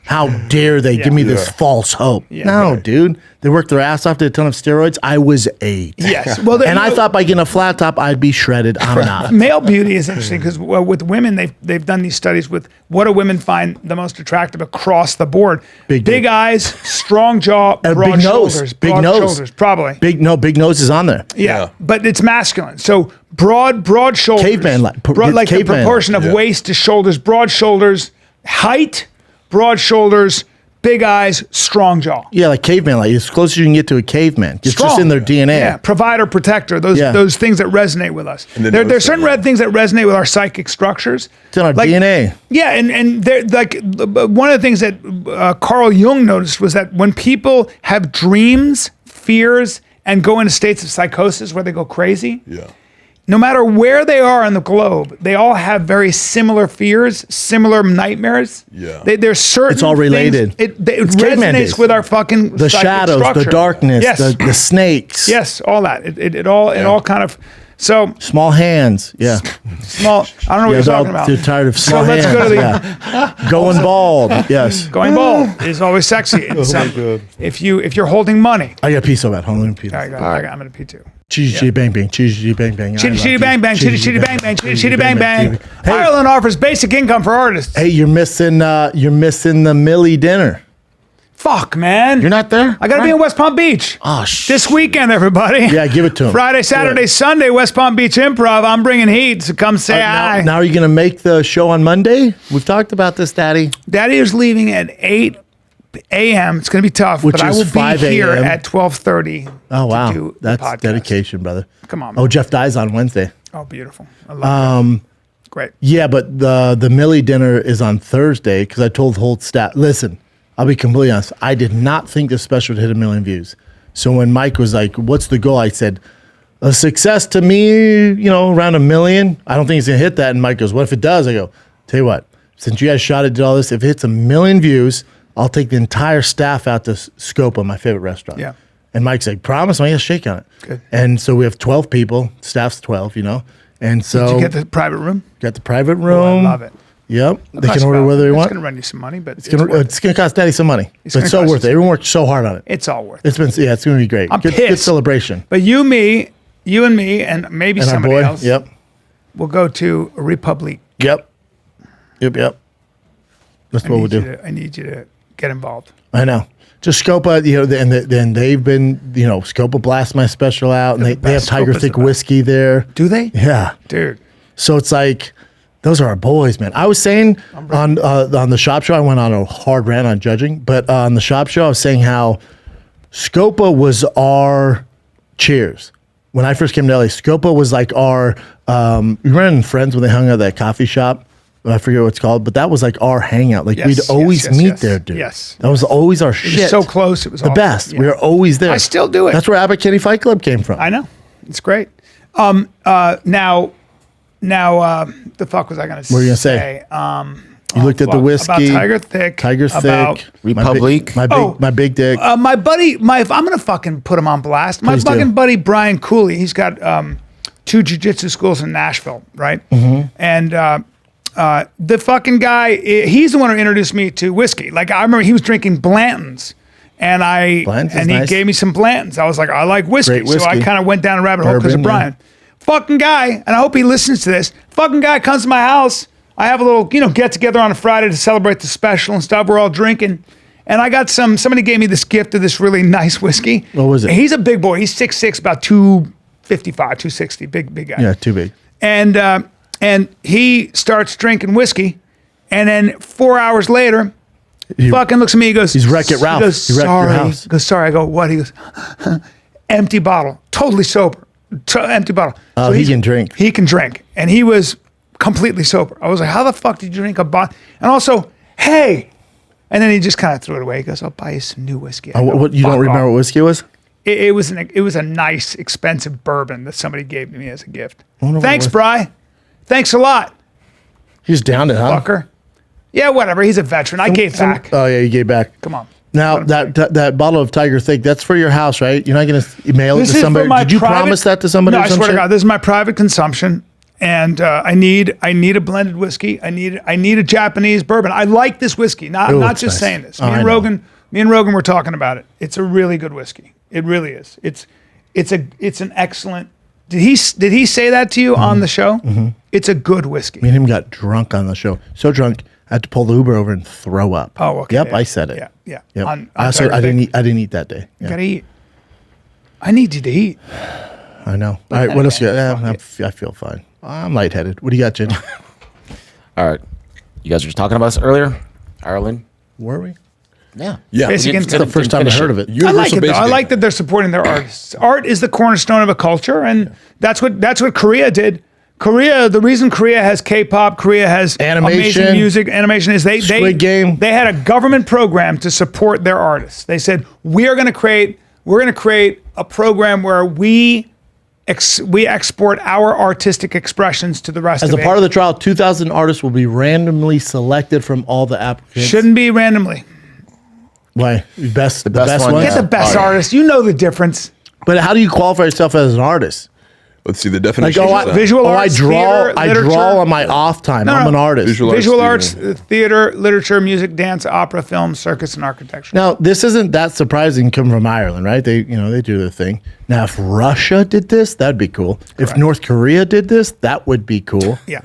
How dare they give me this false hope? No, dude. They worked their ass off, did a ton of steroids. I was 8. Yes. Well, and I thought by getting a flat top, I'd be shredded. I'm not. Male beauty is interesting because with women, they've done these studies with what do women find the most attractive across the board. Big eyes, strong jaw, broad big nose. shoulders. Big broad nose. shoulders, probably. Big nose is on there. Yeah, but it's masculine. So broad shoulders. Caveman-like. Like the Caveman-like. proportion of waist to shoulders, broad shoulders, height, broad shoulders, big eyes, strong jaw. Yeah, like caveman, like as close as you can get to a caveman. It's Strong. just in their DNA. Yeah, provider, protector, those things that resonate with us. And then There's certain red things that resonate with our psychic structures. It's in our DNA. Yeah, and they're like one of the things that Carl Jung noticed was that when people have dreams, fears, and go into states of psychosis where they go crazy, no matter where they are on the globe, they all have very similar fears, similar nightmares. Yeah. There's certain It's all related. It It's caveman resonates days. with our fucking The psychic shadows, structure. the darkness, Yes. the snakes. Yes, all that. It all kind of So Small hands. Yeah. small. I don't know what you're talking about. You're tired of small let's hands. go to the- yeah. Going bald. Yes. Going bald is always sexy. It's, if you're holding money, I got to pee so bad. Hold on, let me pee. I'm gonna pee too. Cheesy chitty bang bang. Cheesy chitty bang bang. Chitty chitty bang bang. Chitty chitty bang bang. Chitty chitty bang bang. Hey. Ireland offers basic income for artists. Hey, you're missing the Millie dinner. Fuck, man. You're not there? I gotta be in West Palm Beach. Oh, This weekend, everybody. Yeah, give it to him. Friday, Saturday, Sunday, West Palm Beach Improv. I'm bringing heat, so come say hi. Now are you going to make the show on Monday? We've talked about this, Daddy. Daddy is leaving at 8 a.m. It's going to be tough, Which but I is will 5 be here a.m. at 12:30. Oh, wow. To do the That's podcast. dedication, brother. Come on, Oh, man. Jeff dies on Wednesday. Oh, beautiful. I love it. Great. Yeah, but the Millie dinner is on Thursday because I told the whole staff, listen, I'll be completely honest. I did not think this special would hit 1 million views. So when Mike was like, what's the goal? I said, a success to me, around 1 million. I don't think he's going to hit that. And Mike goes, what if it does? I go, tell you what, since you guys shot it, did all this, if it hits 1 million views, I'll take the entire staff out to Scopa, my favorite restaurant. Yeah. And Mike's like, promise? I'm going to shake on it. Good. And so we have 12 people. Staff's 12, And so Did you get the private room? got the private Oh, room. I love it. Yep. They Costs can order about- whether they It's want. going to run you some money, but it's It's worth gonna cost Daddy some money, but gonna it's so cost worth you it. Everyone worked so hard on it. It's all worth it. It's gonna be great. I'm Good pissed. celebration. But you and me, and maybe And our somebody boy. else Yep. will go to Republic. Yep. That's what we'll do. I need you to get involved. I know. Just Scopa, then they've been, Scopa blast my special out, and they have best. Tiger Scopa's Thick the best. whiskey there. Do they? Yeah. Dude. So it's like, those are our boys, man. I was saying on the shop show, I went on a hard rant on judging, but on the shop show, I was saying how Scopa was our Cheers. When I first came to LA, Scopa was like our, you remember in Friends when they hung out at that coffee shop? I forget what it's called, but that was like our hangout. Like Yes, we'd yes, always yes, meet yes. there, dude. Yes. That was always our It shit. was so close. It was The awesome. best. Yeah. We were always there. I still do it. That's where Abbott Kinney Fight Club came from. I know. It's great. Now, the fuck was I going to say? What were you gonna say? You looked at the whiskey. About Tiger Thick. Tiger about, Thick. Republic. My big dick. my buddy, I'm going to fucking put him on blast. My Please do. fucking buddy, Brian Cooley, he's got 2 jiu-jitsu schools in Nashville, right? Mm-hmm. And the fucking guy, he's the one who introduced me to whiskey. Like, I remember he was drinking Blanton's. And Blanton's is he nice. gave me some Blanton's. I was like, I like whiskey. Great So I whiskey. kind of went down a rabbit hole because of Bourbon, yeah. Brian. Fucking guy, and I hope he listens to this. Fucking guy comes to my house. I have a little, get together on a Friday to celebrate the special and stuff. We're all drinking. And I got somebody gave me this gift of this really nice whiskey. What was it? He's a big boy. He's 6'6", about 255, 260, big guy. Yeah, too big. And he starts drinking whiskey. And then 4 hours later, fucking looks at me. He goes, He's Wreck-It Ralph. He goes, He wrecked your sorry. house. He goes, sorry. I go, what? He goes, empty bottle, totally sober, empty bottle. Oh, he can drink. He can drink, and he was completely sober. I was like, how the fuck did you drink a bottle? And also, hey, and then he just kind of threw it away. He goes, I'll buy you some new whiskey. I go, What, you don't "Fuck remember off." what whiskey was? It was a nice, expensive bourbon that somebody gave me as a gift. wonder what Thanks, it was. Bri. Thanks a lot, He's down it, huh? fucker. Yeah, whatever. He's a veteran. I gave back. Oh, yeah, you gave back. Come on. Now, that bottle of Tiger Thick, that's for your house, right? You're not going to mail it This to is somebody? for my Did you private- promise that to somebody No, or I some swear to shit? God, this is my private consumption, and I need a blended whiskey. I need a Japanese bourbon. I like this whiskey. I'm Ooh, not it's just nice. saying this. Oh, I know. Me and Rogan were talking about it. It's a really good whiskey. It really is. It's an excellent. Did he say that to you on the show? Mm-hmm. It's a good whiskey. Me and him got drunk on the show. So drunk, I had to pull the Uber over and throw up. Oh, okay. Yep, yeah. I said it. Yeah. Yep. On I Tiger Thick. didn't eat that day. You Yeah, gotta eat. I need you to eat. I know. All right, what else you got? I feel fine. I'm lightheaded. What do you got, Jen? All right. You guys were just talking about this earlier. Ireland. Were we? Yeah. Yeah. Basic It's income. The first time I heard of it. I like it, though. I basic like that they're supporting their artists. Art is the cornerstone of a culture, and that's what Korea did. The reason Korea has K-pop, Korea has Animation. amazing music, animation is Squid Game. They had a government program to support their artists. They said we're going to create a program where we export our artistic expressions to the rest As of a part of the trial, 2,000 artists will be randomly selected from all the applicants. Shouldn't be randomly. Why? The best best one? one, Get yeah. the best Oh, yeah. artist. You know the difference. But how do you qualify yourself as an artist? Let's see the definition. visual I arts, draw. theater, I literature. draw on my off time. I'm an artist. Visual arts, theater, literature, music, dance, opera, film, circus, and architecture. Now, this isn't that surprising coming from Ireland, right? They do their thing. Now, if Russia did this, that'd be cool. If North Korea did this, that would be cool. Yeah.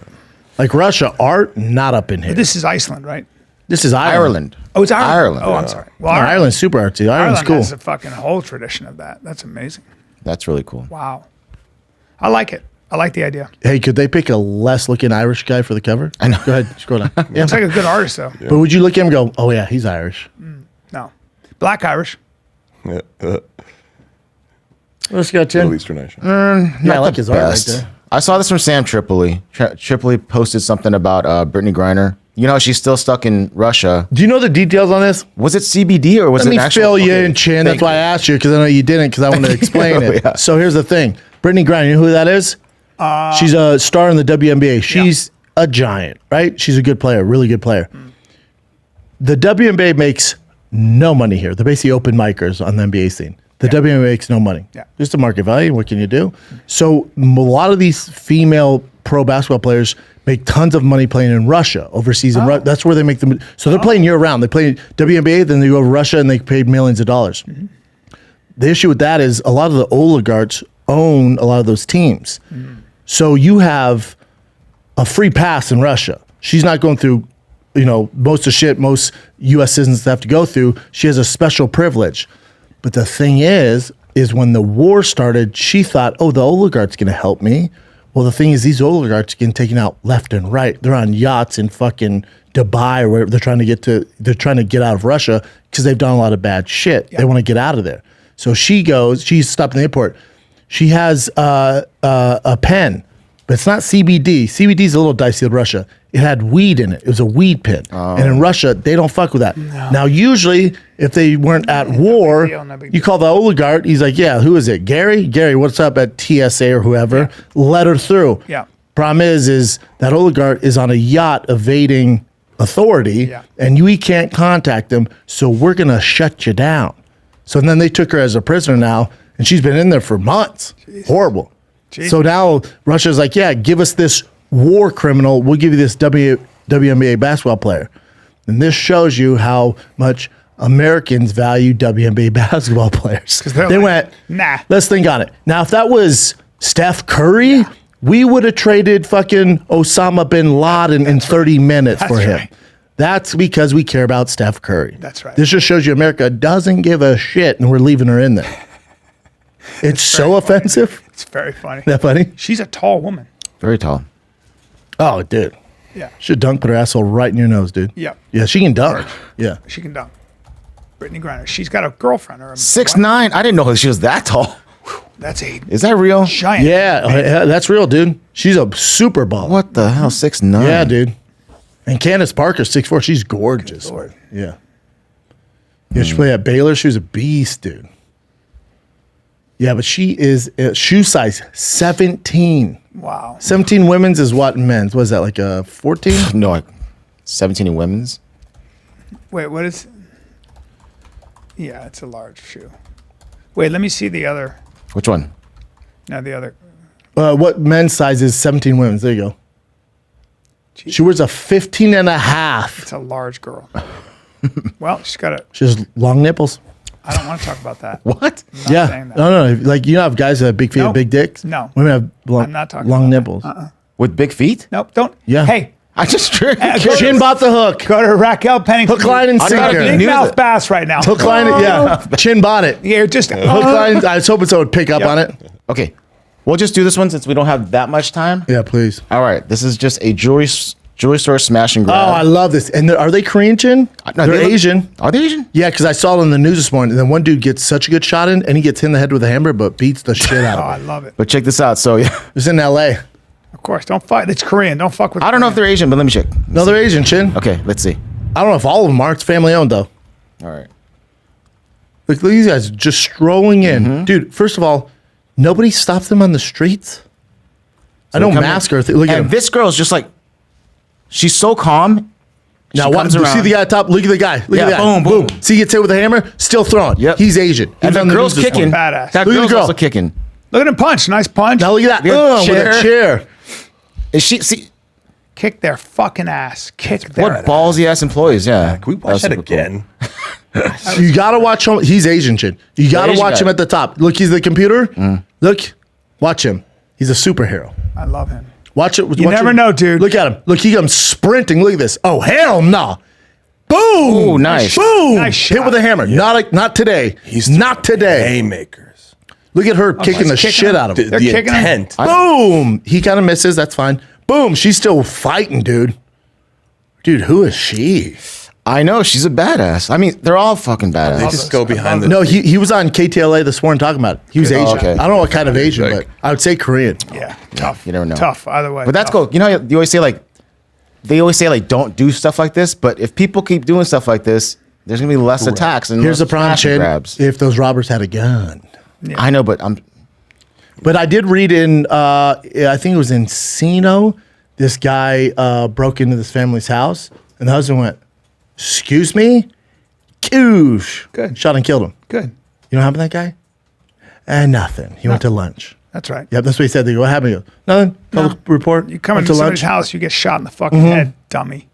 Like Russia, art, not up in here. This is Iceland, right? This is Ireland. Oh, it's Ireland. Oh, yeah. I'm sorry. Well, No, Ireland's super artsy. Ireland's cool. has a fucking whole tradition of that. That's amazing. That's really cool. Wow. I like it. I like the idea. Hey, could they pick a less looking Irish guy for the cover? I know. Go ahead, scroll down. Yeah. Looks like a good artist, though. But would you look at him and go, oh, yeah, he's Irish? No. Black Irish. Let's go, Middle Tim. Eastern Nation. Yeah, I like his art right Best. there. I saw this from Sam Tripoli. Tripoli posted something about Brittany Griner. You know, she's still stuck in Russia. Do you know the details on this? Was it CBD or was Let it me actual? fill you Okay, in, Chin. That's thank why I you. asked you, because I know you didn't, because I want to explain it. Yeah. So here's the thing. Brittany Griner, you know who that is? She's a star in the WNBA. She's a giant, right? She's a good player, really good player. The WNBA makes no money here. They're basically open micers on the NBA scene. The WNBA makes no money. Yeah. Just a market value. What can you do? So a lot of these female pro basketball players make tons of money playing in Russia, overseas. That's where they make them. So they're playing year round. They play WNBA, then they go to Russia and they paid millions of dollars. Mm-hmm. The issue with that is a lot of the oligarchs own a lot of those teams. So you have a free pass in Russia. She's not going through, most of the shit most U.S. citizens have to go through. She has a special privilege. But the thing is when the war started, she thought, oh, the oligarch's going to help me. Well, the thing is, these oligarchs getting taken out left and right. They're on yachts in fucking Dubai, or wherever they're trying to get to. They're trying to get out of Russia because they've done a lot of bad shit. They want to get out of there. So she's stopped in the airport. She has a pen, but it's not CBD. CBD is a little dicey with Russia. It had weed in it. It was a weed pen. And in Russia, they don't fuck with that. No. Now, usually, if they weren't at war, no big you call the oligarch. He's like, yeah, who is it? Gary? Gary, what's up at TSA or whoever? Let her through. Yeah. Problem is that oligarch is on a yacht evading authority, Yeah. and we can't contact them, so we're going to shut you down. So then they took her as a prisoner now, and she's been in there for months. Horrible. So now Russia's like, yeah, give us this war criminal. We'll give you this WNBA basketball player. And this shows you how much Americans value WNBA basketball players. They went, nah. Let's think on it. Now, if that was Steph Curry, we would have traded fucking Osama bin Laden in 30 minutes for him. Right. That's because we care about Steph Curry. That's right. This just shows you America doesn't give a shit, and we're leaving her in there. It's so offensive. It's very funny. That funny? She's a tall woman. Very tall. Oh, dude. Yeah. Should dunk, put her asshole right in your nose, dude. Yeah. Yeah, she can dunk. Yeah. She can dunk. Brittany Griner. She's got a girlfriend. Or a 6'9". I didn't know she was that tall. That's a Is that real? giant. Yeah, that's real, dude. She's a super baller. What the hell? 6'9". Yeah, dude. And Candace Parker, 6'4". She's gorgeous. Lord. Yeah. Yeah, she played at Baylor. She was a beast, dude. Yeah, but she is shoe size 17. Wow. 17 women's is what in men's? What is that, like a 14? No, like 17 in women's. Wait, what is? Yeah, it's a large shoe. Wait, let me see the other. Which one? No, the other. What men's size is 17 women's? There you go. Jeez. She wears a 15 and a half. It's a large girl. Well, she's got a. She has long nipples. I don't want to talk about that. What? Yeah. saying that. No. Like, you know, have guys that have big feet No. and big dicks? No. Women have long, I'm not talking long about nipples. With big feet? Nope, don't. Yeah. Hey, I just tricked. Chin bought the hook. go to Raquel Pennington. Hook, line, and I thought sinker. if you Big knew mouth that- bass right now. Hook, line, yeah. Chin bought it. Yeah, just. Hook, line. I was hoping someone would pick up Yep. on it. Okay. We'll just do this one since we don't have that much time. Yeah, please. All right. This is just a jewelry store smash and Oh, grab. I love this. And are they Korean, Chin? No, They're they look- Asian. Are they Asian? Yeah, because I saw it on the news this morning. And then one dude gets such a good shot in, and he gets hit in the head with a hammer, but beats the shit out Oh, of I it. love it. But check this out. So, yeah. It's in L.A. Of course, don't fight. It's Korean. Don't fuck with. I don't know if they're Asian, but let me check. No, they're Asian, Chin. Okay, let's see. I don't know if all of them are. It's family owned, though. All right. Look at these guys just strolling in. Dude, first of all, nobody stops them on the streets. I don't come mask in. her. Look at And him. this girl's just like, she's so calm. Now, She what? comes You around. see the guy at top? Look at the guy. Look at Yeah, that. boom, boom. See, he gets hit with a hammer, still throwing. Yep. He's Asian. He And was the on girl's news this kicking. morning. Badass. That Look at the girl's girl. also kicking. Look at him punch. Nice punch. Now look at that. Look at With a chair. Is she see Kick their fucking ass. Kick their what ballsy ass employees? Yeah. Can we watch that super cool. again? You gotta watch him. He's Asian chin. You gotta Asian watch guy. him at the top. Look, he's the computer. Look, watch him. He's a superhero. I love him. Watch it. You never know, dude. Look at him. Look, he comes sprinting. Look at this. Oh hell no! Boom! Ooh, nice. Boom! Nice Hit shot. with a hammer. Not today. He's not today. Haymakers. Look at her kicking the kicking shit him. out of him. They're The kicking him. intent. Boom! He kind of misses. That's fine. Boom! She's still fighting, dude. Dude, who is she? I know she's a badass. I mean, they're all fucking They badass. just go behind the. No, he was on KTLA this morning talking about it. He was Asian. okay. I don't know what kind of Asian, Like- but I would say Korean. Yeah, tough. You never know. Tough, either way. But that's tough. cool. You know, you always say like, they always say like, don't do stuff like this. But if people keep doing stuff like this, there's gonna be less attacks and Here's less the problem, smash and Chin. grabs. If those robbers had a gun. I know, but But I did read in, I think it was in Encino, this guy broke into this family's house, and the husband went, "Excuse me?" Koosh. Good. Shot and killed him. Good. You know what happened to that guy? And nothing. He went to lunch. That's right. Yep, that's what he said. They go, "What happened?" He goes, "Nothing. Call the report." You come Went into to somebody's lunch. house, you get shot in the fucking head, dummy.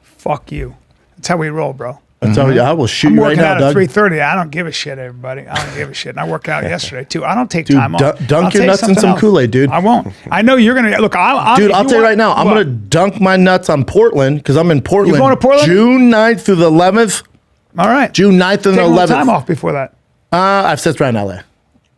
Fuck you. That's how we roll, bro. I tell you, I will shoot I'm you right working now, out at Doug. 3:30. I don't give a shit, everybody. I don't give a shit. And I worked out yesterday too. I don't take Dude, time off. dunk I'll your take nuts in something some else. Kool-Aid, dude. I won't. I know you're gonna look. Dude, if I'll you tell you want- right now, I'm what? going to dunk my nuts on Portland because I'm in Portland. going to Portland? June 9th through the 11th. All right. June 9th and Take the a little 11th. time off before that. I've set right in LA.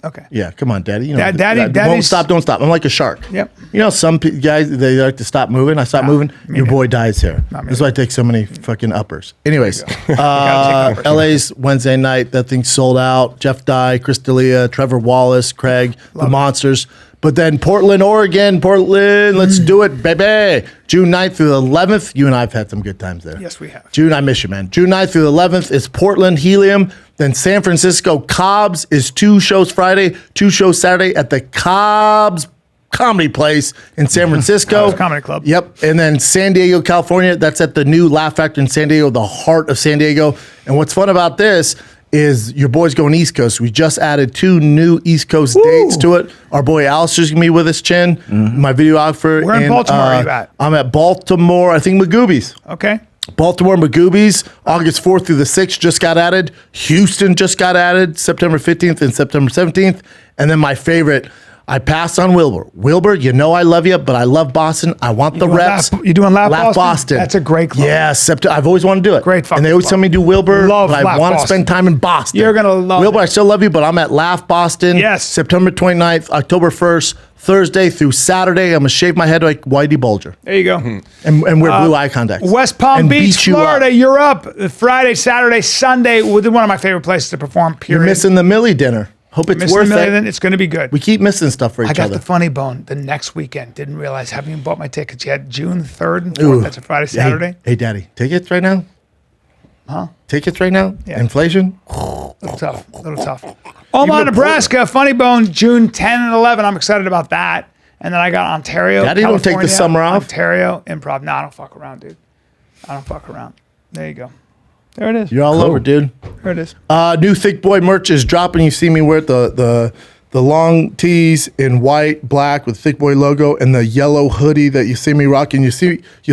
Okay. Yeah, come on, Daddy. You know, Daddy- won't Daddy's- stop, don't stop. I'm like a shark. Yep. You know, some guys, they like to stop moving. I stop moving. me Your neither. boy dies here. Not me That's why I take so many fucking uppers. Anyways, gotta take uppers. LA's Wednesday night. That thing's sold out. Jeff Dye, Chris D'Elia, Trevor Wallace, Craig, the Monsters. But then Portland, Oregon, let's do it, baby. June 9th through the 11th. You and I have had some good times there. Yes, we have. June, I miss you, man. June 9th through the 11th is Portland, Helium. Then San Francisco, Cobb's is 2 shows Friday, 2 shows Saturday at the Cobb's Comedy Place in San Francisco. Cobb's Comedy Club. Yep. And then San Diego, California, that's at the new Laugh Factory in San Diego, the heart of San Diego. And what's fun about this is your boy's going East Coast. We just added 2 new East Coast dates to it. Our boy Alistair's gonna be with us, Chin, my videographer. Where in Baltimore are you at? I'm at Baltimore, I think Magoobies. Okay. Baltimore Magoobies, August 4th through the 6th just got added. Houston just got added, September 15th and September 17th. And then my favorite, I passed on Wilbur. Wilbur, you know I love you, but I love Boston. I want the doing reps. Laugh- you doing Laugh Laugh Boston? That's a great club. Yeah, I've always wanted to do it. Great fucking And they always club. tell me to do Wilbur, Love but I Laugh want to Boston. spend time in Boston. You're gonna love Wilbur, it. I still love you, but I'm at Laugh Boston. Yes. September 29th, October 1st, Thursday through Saturday. I'm going to shave my head like Whitey Bulger There you go. and wear blue eye contacts. West Palm And Beach, beat you up. Florida. You're up Friday, Saturday, Sunday. One of my favorite places to perform. You're Period. missing the Millie dinner. Hope it's Missing worth a million, it. It's going to be good. We keep missing stuff for each I got other. the funny bone the next weekend. Didn't realize. Haven't even bought my tickets yet. June 3rd and 4th. Ooh. That's a Friday, Hey, Saturday. Hey, Daddy, tickets right now? Huh? Tickets right now? Yeah. Inflation? Little tough. Little tough. Omaha, Nebraska. Funny bone. June 10 and 11. I'm excited about that. And then I got Ontario. Daddy don't take the California, summer off? Ontario improv. No, I don't fuck around, dude. I don't fuck around. There you go. There it is. You're all over, dude. There it is. New Thick Boy merch is dropping. You see me wear the long tees in white, black with Thick Boy logo and the yellow hoodie that you see me rocking. You'll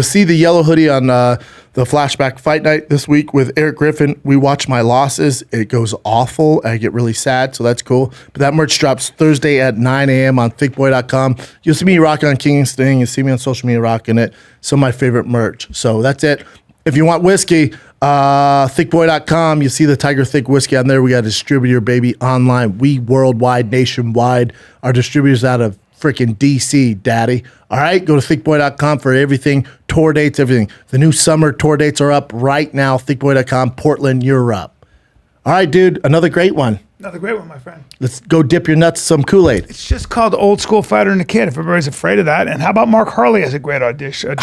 see the yellow hoodie on the Flashback Fight Night this week with Eric Griffin. We watch my losses. It goes awful. I get really sad, so that's cool. But that merch drops Thursday at 9 a.m. on thickboy.com. You'll see me rocking on King Sting. You'll see me on social media rocking it. Some of my favorite merch. So that's it. If you want whiskey, thickboy.com. You see the Tiger Thick whiskey on there. We got a distributor, baby, online. We worldwide, nationwide. Our distributor's out of freaking DC, daddy. All right, go to thickboy.com for everything, tour dates, everything. The new summer tour dates are up right now. Thickboy.com, Portland, you're up. All right, dude, another great one. Another great one, my friend. Let's go dip your nuts in some Kool-Aid. It's just called Old School Fighter and the Kid, if everybody's afraid of that. And how about Mark Harley as a great audition?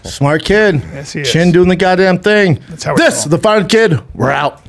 Smart kid. Yes, he is. Chin doing the goddamn thing. That's how we This, roll. the Final Kid, we're out.